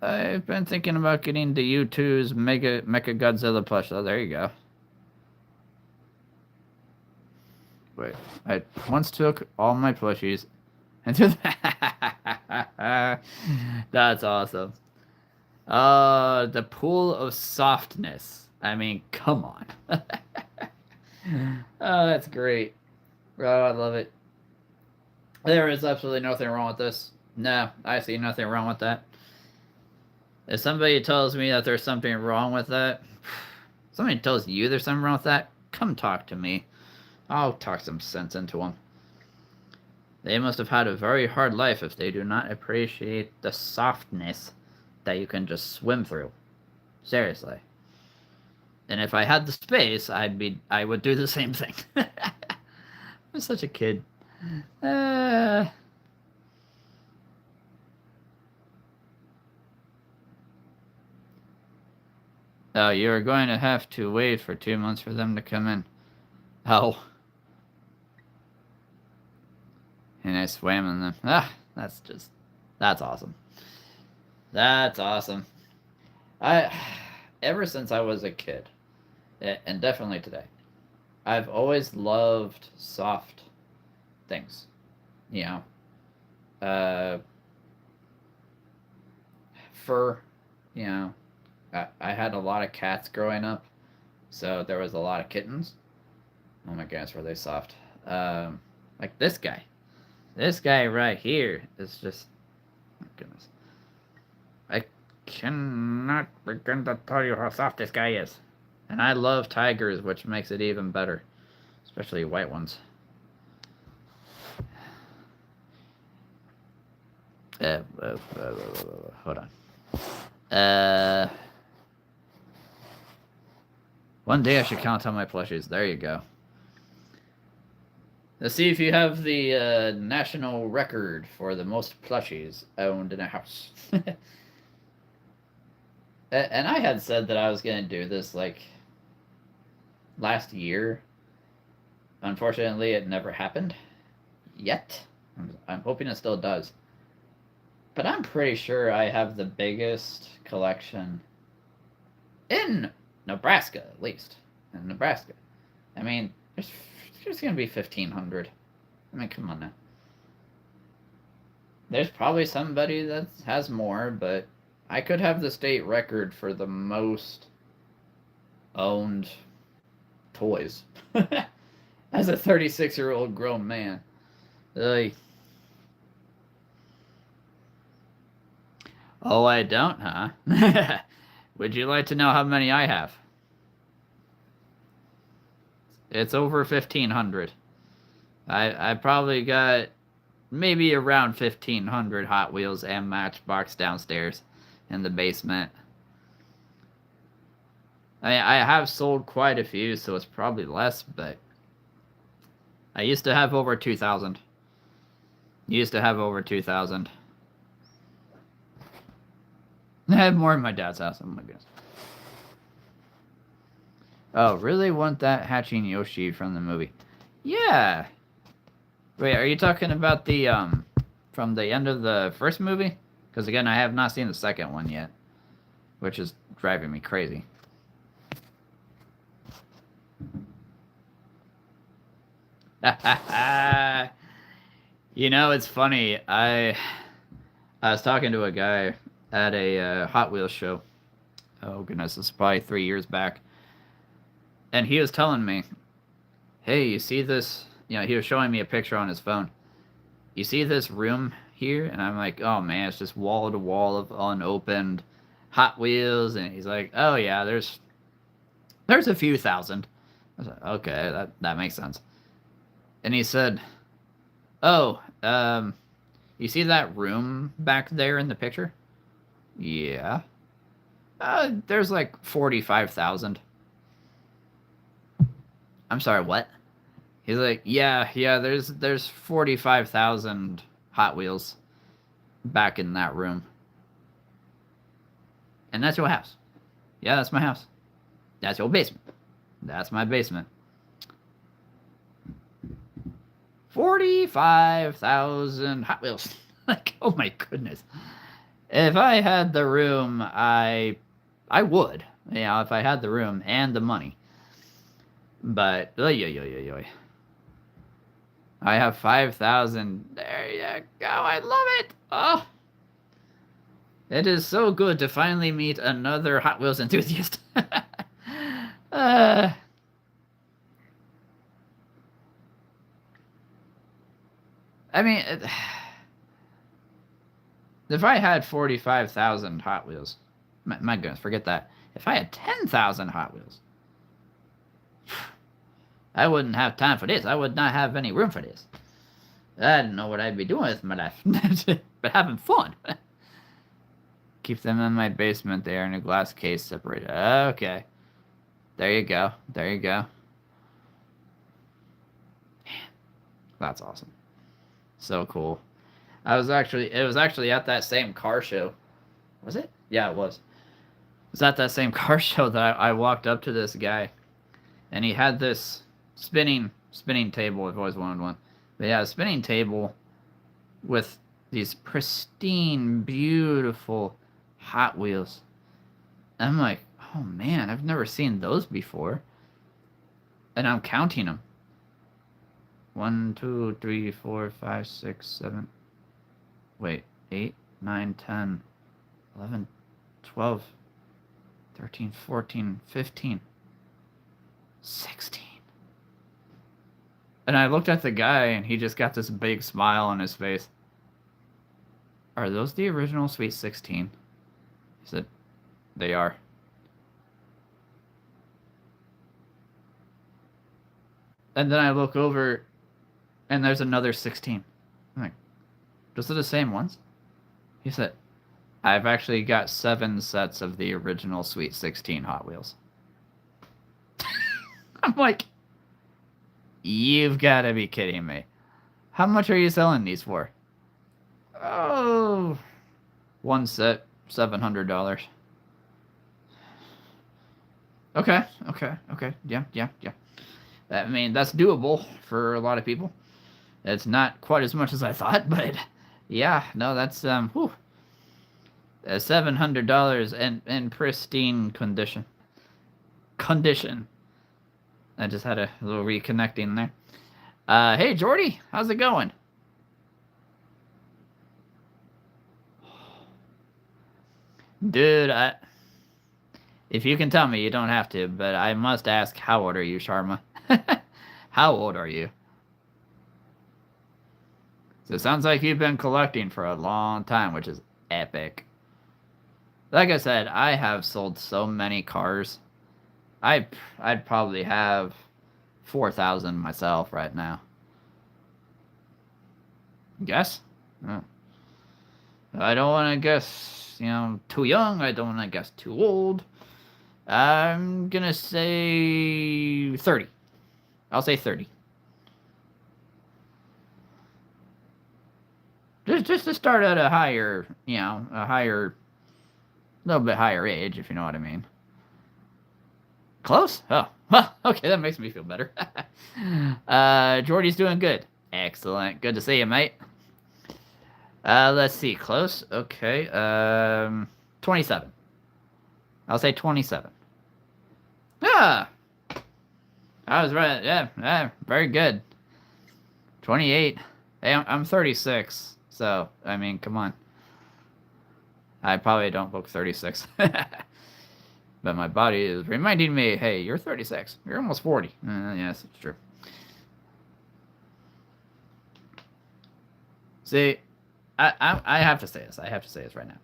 I've been thinking about getting the U2's Mechagodzilla plush. Oh, there you go. Wait, I once took all my plushies and threw them. That's awesome. The pool of softness. I mean, come on. Oh, that's great. Oh, I love it. There is absolutely nothing wrong with this. No, I see nothing wrong with that. If somebody tells me that there's something wrong with that, somebody tells you there's something wrong with that, come talk to me. I'll talk some sense into them. They must have had a very hard life if they do not appreciate the softness that you can just swim through. Seriously. And if I had the space, I would do the same thing. I'm such a kid. Uh, oh, you're going to have to wait for 2 months for them to come in. Oh. And I swam in them. That's awesome. That's awesome. Ever since I was a kid, and definitely today, I've always loved soft things. You know, fur. You know, I had a lot of cats growing up, so there was a lot of kittens. Oh my goodness, were they soft? Like this guy. This guy right here is just. Oh goodness. I cannot begin to tell you how soft this guy is. And I love tigers, which makes it even better. Especially white ones. Hold on. One day I should count on my plushies. There you go. Let's see if you have the national record for the most plushies owned in a house. And I had said that I was going to do this, like, last year. Unfortunately, it never happened. Yet. I'm hoping it still does. But I'm pretty sure I have the biggest collection in Nebraska, at least. In Nebraska. I mean, there's going to be 1,500. I mean, come on now. There's probably somebody that has more, but I could have the state record for the most owned toys. As a 36-year-old grown man. Oh, I don't, huh? Would you like to know how many I have? It's over 1,500. I probably got maybe around 1,500 Hot Wheels and Matchbox downstairs in the basement. I have sold quite a few, so it's probably less, but I used to have over 2,000. Used to have over 2,000. I had more in my dad's house. Oh my goodness. Oh, really want that hatching Yoshi from the movie? Yeah. Wait, are you talking about the from the end of the first movie? Because again, I have not seen the second one yet, which is driving me crazy. You know, it's funny. I was talking to a guy at a Hot Wheels show. Oh goodness, this is probably 3 years back. And he was telling me, hey, you see this? You know, he was showing me a picture on his phone. You see this room here? And I'm like, oh man, it's just wall to wall of unopened Hot Wheels. And he's like, oh yeah, there's a few thousand. I was like, okay, that makes sense. And he said, oh, you see that room back there in the picture? Yeah. There's like 45,000. I'm sorry, what? He's like, yeah, there's 45,000 Hot Wheels back in that room. And that's your house. Yeah, that's my house. That's your basement. That's my basement. 45,000 Hot Wheels. Like, oh my goodness. If I had the room, I would. You know, if I had the room and the money. But, I have 5,000. There you go. I love it. Oh. It is so good to finally meet another Hot Wheels enthusiast. I mean, if I had 45,000 Hot Wheels, my goodness, forget that. If I had 10,000 Hot Wheels, I wouldn't have time for this. I would not have any room for this. I don't know what I'd be doing with my life, but having fun. Keep them in my basement there in a glass case separated. Okay. There you go. There you go. That's awesome. So cool. It was actually at that same car show. Was it? Yeah, it was. It was at that same car show that I walked up to this guy, and he had this spinning table. I've always wanted one. But yeah, a spinning table with these pristine, beautiful Hot Wheels. I'm like, oh man, I've never seen those before. And I'm counting them. 1, 2, 3, 4, 5, 6, 7. Wait, 8, 9, 10, 11, 12, 13, 14, 15, 16. And I looked at the guy, and he just got this big smile on his face. Are those the original Sweet 16? He said, they are. And then I look over, and there's another 16. I'm like, those are the same ones? He said, I've actually got 7 sets of the original Sweet 16 Hot Wheels. I'm like, you've got to be kidding me. How much are you selling these for? Oh, one set, $700. Okay. Yeah. I mean, that's doable for a lot of people. It's not quite as much as I thought, but yeah, no, that's $700 in pristine condition. I just had a little reconnecting there. Hey, Jordy, how's it going? Dude, if you can tell me, you don't have to, but I must ask, how old are you, Sharma? How old are you? So it sounds like you've been collecting for a long time, which is epic. Like I said, I have sold so many cars. I'd probably have 4,000 myself right now. Guess? Oh. I don't want to guess, too young. I don't want to guess too old. I'm gonna say 30. I'll say 30. Just to start at a higher, little bit higher age, if you know what I mean. Close? Oh, well, okay, that makes me feel better. Jordy's doing good. Excellent. Good to see you, mate. Let's see. Close. Okay. 27. I'll say 27. Ah! I was right. Yeah, very good. 28. Hey, I'm 36. So, I mean, come on. I probably don't look 36. But my body is reminding me, hey, you're 36. You're almost 40. Yes, it's true. See, I have to say this. I have to say this right now.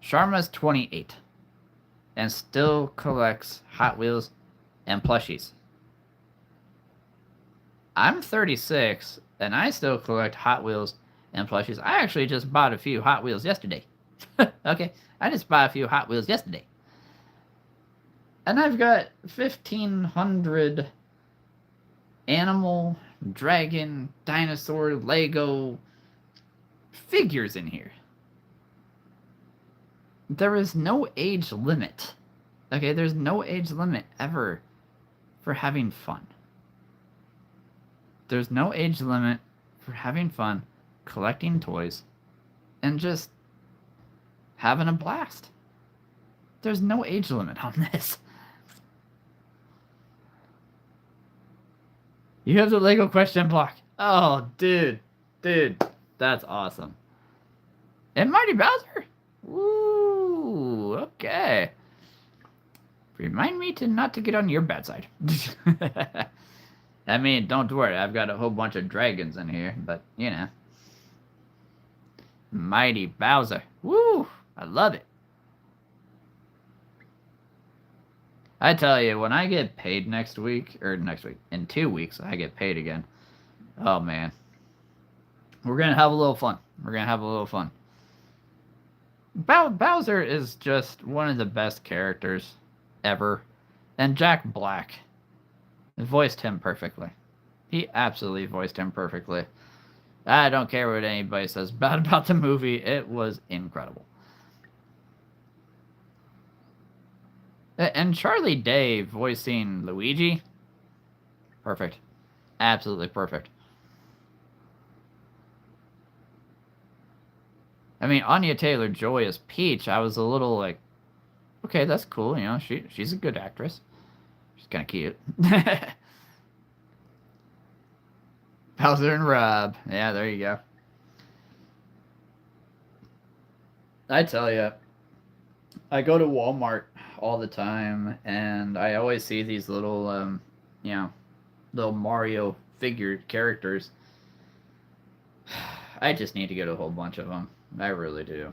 Sharma's 28 and still collects Hot Wheels and plushies. I'm 36 and I still collect Hot Wheels and plushies. I actually just bought a few Hot Wheels yesterday. Okay, I just bought a few Hot Wheels yesterday. And I've got 1,500 animal, dragon, dinosaur, Lego figures in here. There is no age limit. Okay, there's no age limit ever for having fun. There's no age limit for having fun, collecting toys, and just having a blast. There's no age limit on this. You have the Lego question block. Oh, dude, that's awesome. And Mighty Bowser? Ooh, okay. Remind me not to get on your bad side. I mean, don't worry, I've got a whole bunch of dragons in here, but, Mighty Bowser. Woo! I love it. I tell you, when I get paid in 2 weeks, I get paid again. Oh, man. We're going to have a little fun. Bowser is just one of the best characters ever. And Jack Black voiced him perfectly. He absolutely voiced him perfectly. I don't care what anybody says bad about the movie. It was incredible. And Charlie Day voicing Luigi, perfect. Absolutely perfect. I mean, Anya Taylor-Joy as Peach, I was a little like, okay, that's cool. You know, she's a good actress. She's kind of cute. Bowser and Rob. Yeah, there you go. I tell you, I go to Walmart all the time, and I always see these little, you know, little Mario figured characters. I just need to get a whole bunch of them. I really do.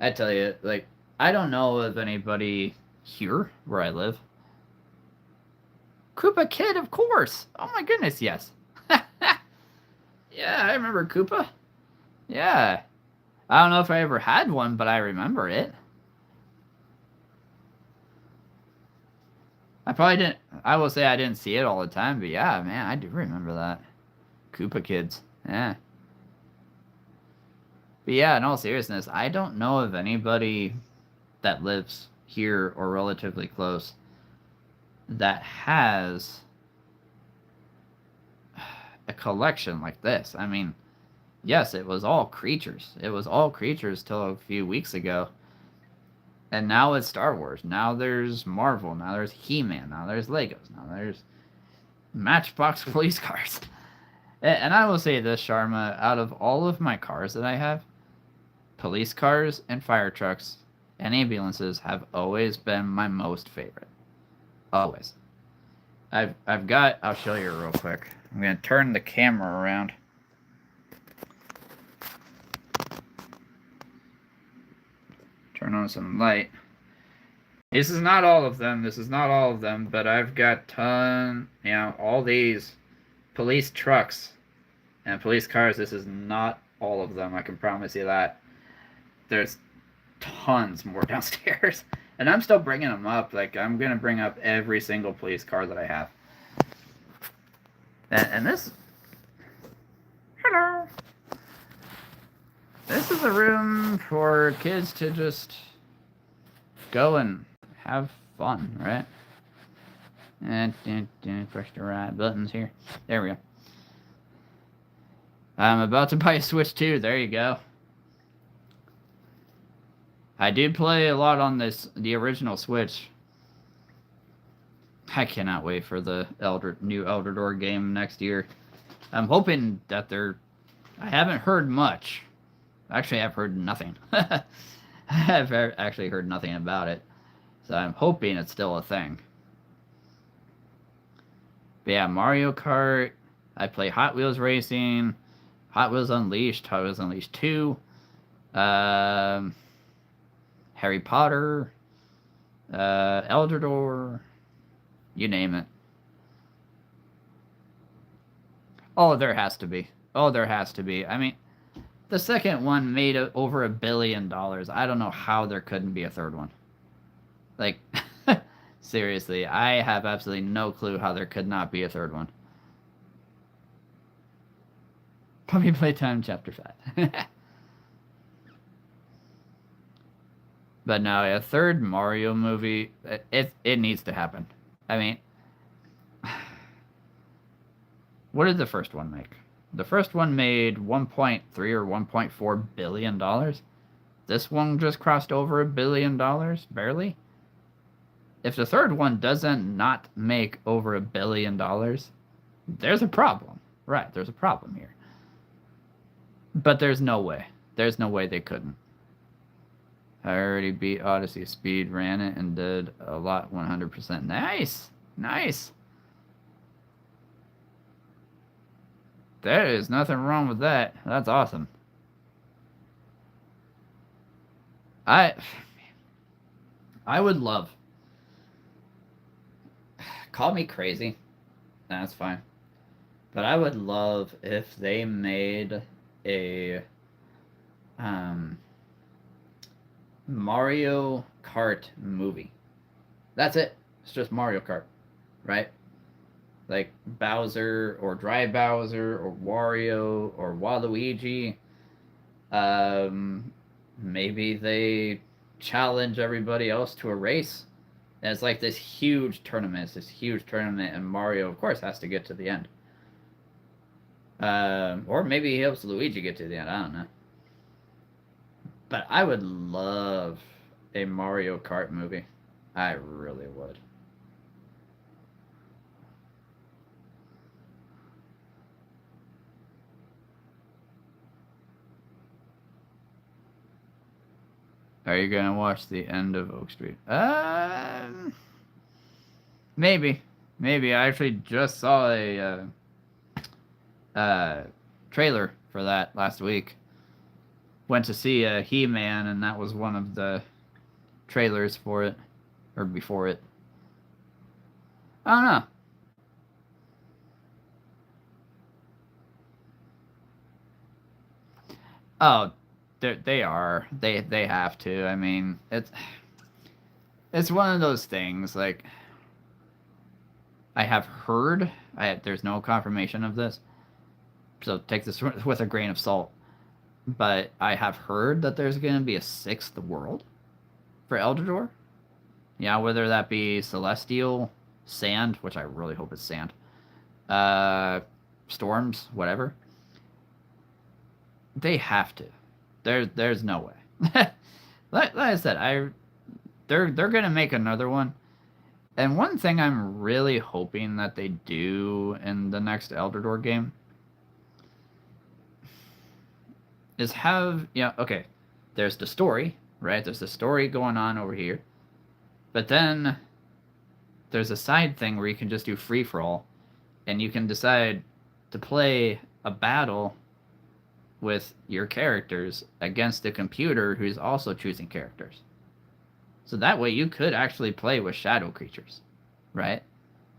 I tell you, like, I don't know of anybody here where I live. Koopa Kid, of course. Oh my goodness, yes. Yeah, I remember Koopa. Yeah. I don't know if I ever had one, but I remember it. I probably didn't. I will say I didn't see it all the time, but yeah, man, I do remember that. Koopa Kids. Yeah. But yeah, in all seriousness, I don't know of anybody that lives here or relatively close that has a collection like this. I mean, yes, it was all creatures. It was all creatures till a few weeks ago. And now it's Star Wars. Now there's Marvel. Now there's He-Man. Now there's Legos. Now there's Matchbox police cars. And I will say this, Sharma, out of all of my cars that I have, police cars and fire trucks and ambulances have always been my most favorite. Always. I've got, I'll show you real quick. I'm going to turn the camera around. Turn on some light. This is not all of them. This is not all of them, but I've got all these police trucks and police cars. This is not all of them. I can promise you that. There's tons more downstairs, and I'm still bringing them up. Like, I'm gonna bring up every single police car that I have. And this, hello. This is a room for kids to just go and have fun, right? And push the right buttons here. There we go. I'm about to buy a Switch 2. There you go. I do play a lot on the original Switch. I cannot wait for the new Elder Door game next year. I'm hoping that I haven't heard much. Actually, I've heard nothing. I've actually heard nothing about it. So I'm hoping it's still a thing. But yeah, Mario Kart. I play Hot Wheels Racing, Hot Wheels Unleashed, Hot Wheels Unleashed 2, Harry Potter, Elder Door, you name it. Oh, there has to be. Oh, there has to be. I mean, the second one made over $1 billion. I don't know how there couldn't be a third one. Like, seriously, I have absolutely no clue how there could not be a third one. Puppy Playtime Chapter 5. But no, a third Mario movie, it needs to happen. I mean, what did the first one make? The first one made 1.3 or 1.4 billion dollars. This one just crossed over $1 billion, barely. If the third one doesn't not make over $1 billion, there's a problem. Right, there's a problem here. But there's no way. There's no way they couldn't. I already beat Odyssey, speed ran it, and did a lot 100%. Nice! Nice! There is nothing wrong with that. That's awesome. I would love. Call me crazy. That's fine. But I would love if they made a Mario Kart movie. That's it. It's just Mario Kart, right? like Bowser or Dry Bowser or Wario or Waluigi. Maybe they challenge everybody else to a race. And it's like this huge tournament. It's this huge tournament, and Mario, of course, has to get to the end. Or maybe he helps Luigi get to the end. I don't know. But I would love a Mario Kart movie. I really would. Are you gonna watch the end of Oak Street? Maybe, maybe. I actually just saw a trailer for that last week. Went to see He-Man, and that was one of the trailers for it, or before it. I don't know. Oh, they are. They have to. I mean, it's one of those things. Like I have heard. There's no confirmation of this, so take this with a grain of salt. But I have heard that there's going to be a sixth world for Eldador. Yeah, whether that be Celestial, Sand, which I really hope it's Sand, Storms, whatever. They have to. There's no way. like I said, they're gonna make another one. And one thing I'm really hoping that they do in the next Eldador game is have okay. There's the story, right? There's the story going on over here, but then there's a side thing where you can just do free for all, and you can decide to play a battle with your characters against the computer who's also choosing characters. So that way you could actually play with shadow creatures, right?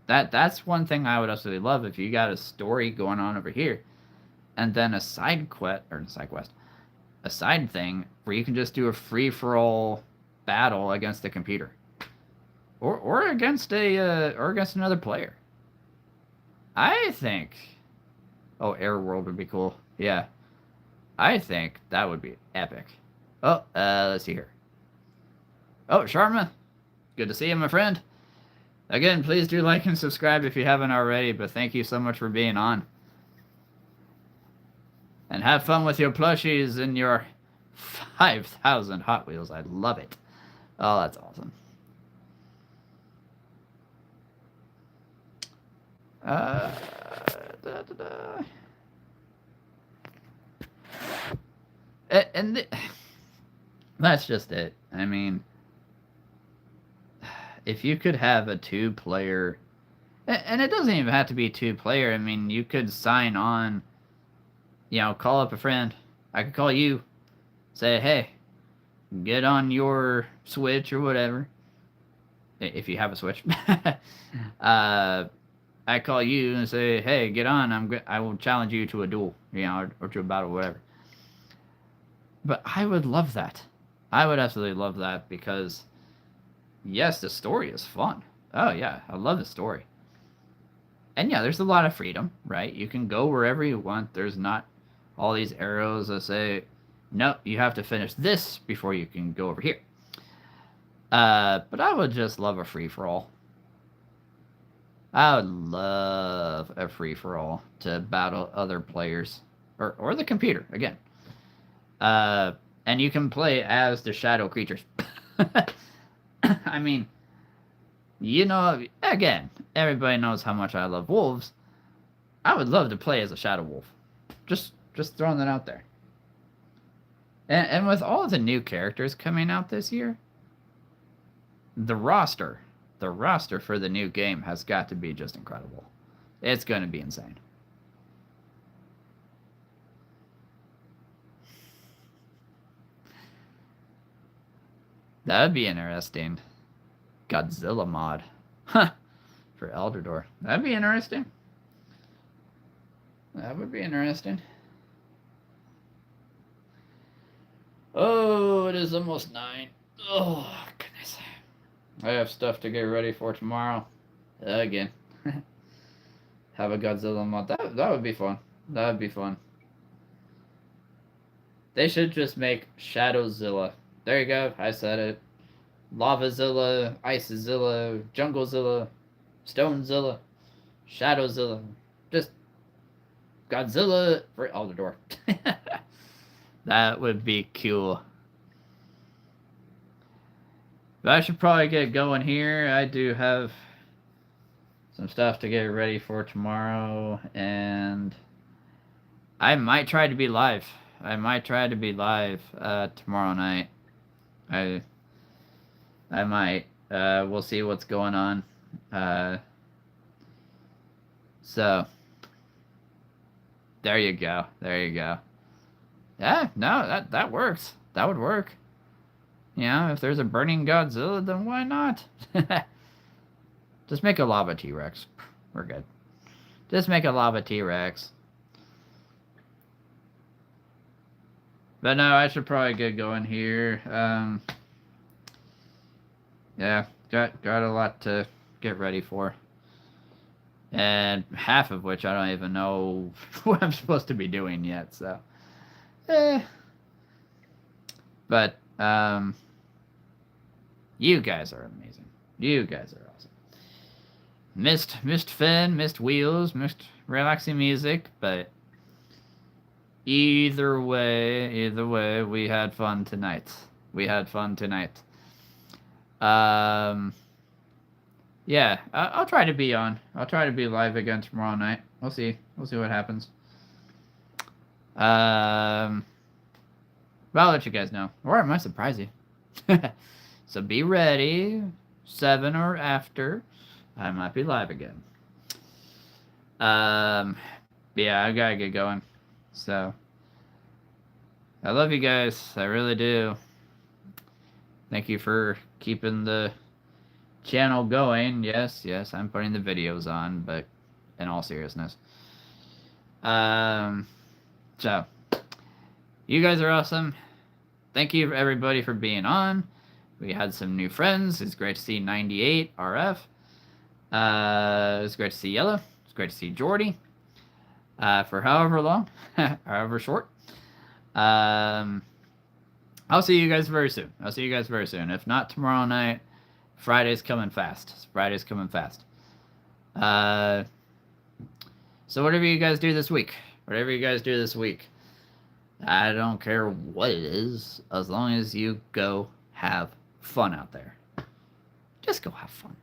That's one thing I would absolutely love if you got a story going on over here, and then a side quest, a side thing where you can just do a free for all battle against the computer, or against another player. I think. Oh, Air World would be cool. Yeah, I think that would be epic. Oh, let's see here. Oh, Sharma, good to see you, my friend. Again, please do like and subscribe if you haven't already, but thank you so much for being on. And have fun with your plushies and your 5,000 Hot Wheels. I love it. Oh, that's awesome. Da, da, da. And that's just it. I mean, if you could have a two-player, and it doesn't even have to be two-player. I mean, you could sign on, call up a friend. I could call you, say, hey, get on your Switch or whatever, if you have a Switch. I call you and say, hey, get on. I will challenge you to a duel, or to a battle, whatever. But I would love that. I would absolutely love that because, yes, the story is fun. Oh, yeah, I love the story. And yeah, there's a lot of freedom, right? You can go wherever you want. There's not all these arrows that say, no, you have to finish this before you can go over here. But I would just love a free-for-all. I would love a free-for-all to battle other players. Or the computer, again. And you can play as the shadow creatures. I mean, again, everybody knows how much I love wolves. I would love to play as a shadow wolf. Just throwing that out there. And with all the new characters coming out this year, the roster for the new game has got to be just incredible. It's going to be insane. That would be interesting. Godzilla mod. Huh. For Eldador. That'd be interesting. That would be interesting. Oh, it is almost 9. Oh, goodness. I have stuff to get ready for tomorrow. Again. Have a Godzilla mod. That would be fun. That would be fun. They should just make Shadowzilla. There you go. I said it. Lavazilla, Icezilla, Junglezilla, Stonezilla, Shadowzilla. Just Godzilla for Eldor. That would be cool. But I should probably get going here. I do have some stuff to get ready for tomorrow, and I might try to be live. Tomorrow night. I might. We'll see what's going on. So there you go. Yeah, no, that works. That would work. If there's a burning Godzilla, then why not? Just make a lava T-Rex. We're good. Just make a lava T-Rex. But no, I should probably get going here. Yeah, got a lot to get ready for. And half of which I don't even know what I'm supposed to be doing yet, so. But, you guys are amazing. You guys are awesome. Missed Finn, missed Wheels, missed relaxing music, but either way, we had fun tonight. Yeah, I'll try to be on. I'll try to be live again tomorrow night. We'll see what happens. But I'll let you guys know. Or I might surprise you. So be ready. 7 or after, I might be live again. Yeah, I gotta get going. So, I love you guys. I really do. Thank you for keeping the channel going. Yes, I'm putting the videos on, but in all seriousness. So, you guys are awesome. Thank you everybody for being on. We had some new friends. It's great to see 98 RF. It's great to see Yellow. It's great to see Jordy. For however long, however short. I'll see you guys very soon. If not tomorrow night, Friday's coming fast. So whatever you guys do this week, I don't care what it is, as long as you go have fun out there. Just go have fun.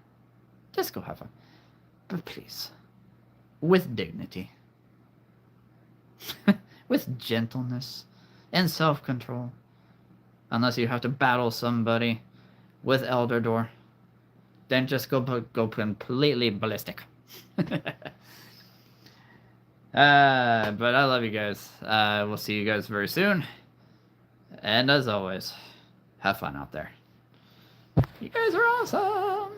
But please, with dignity. With gentleness and self-control. Unless you have to battle somebody with Eldor, then just go completely ballistic. But I love you guys. We'll see you guys very soon. And as always, have fun out there. You guys are awesome.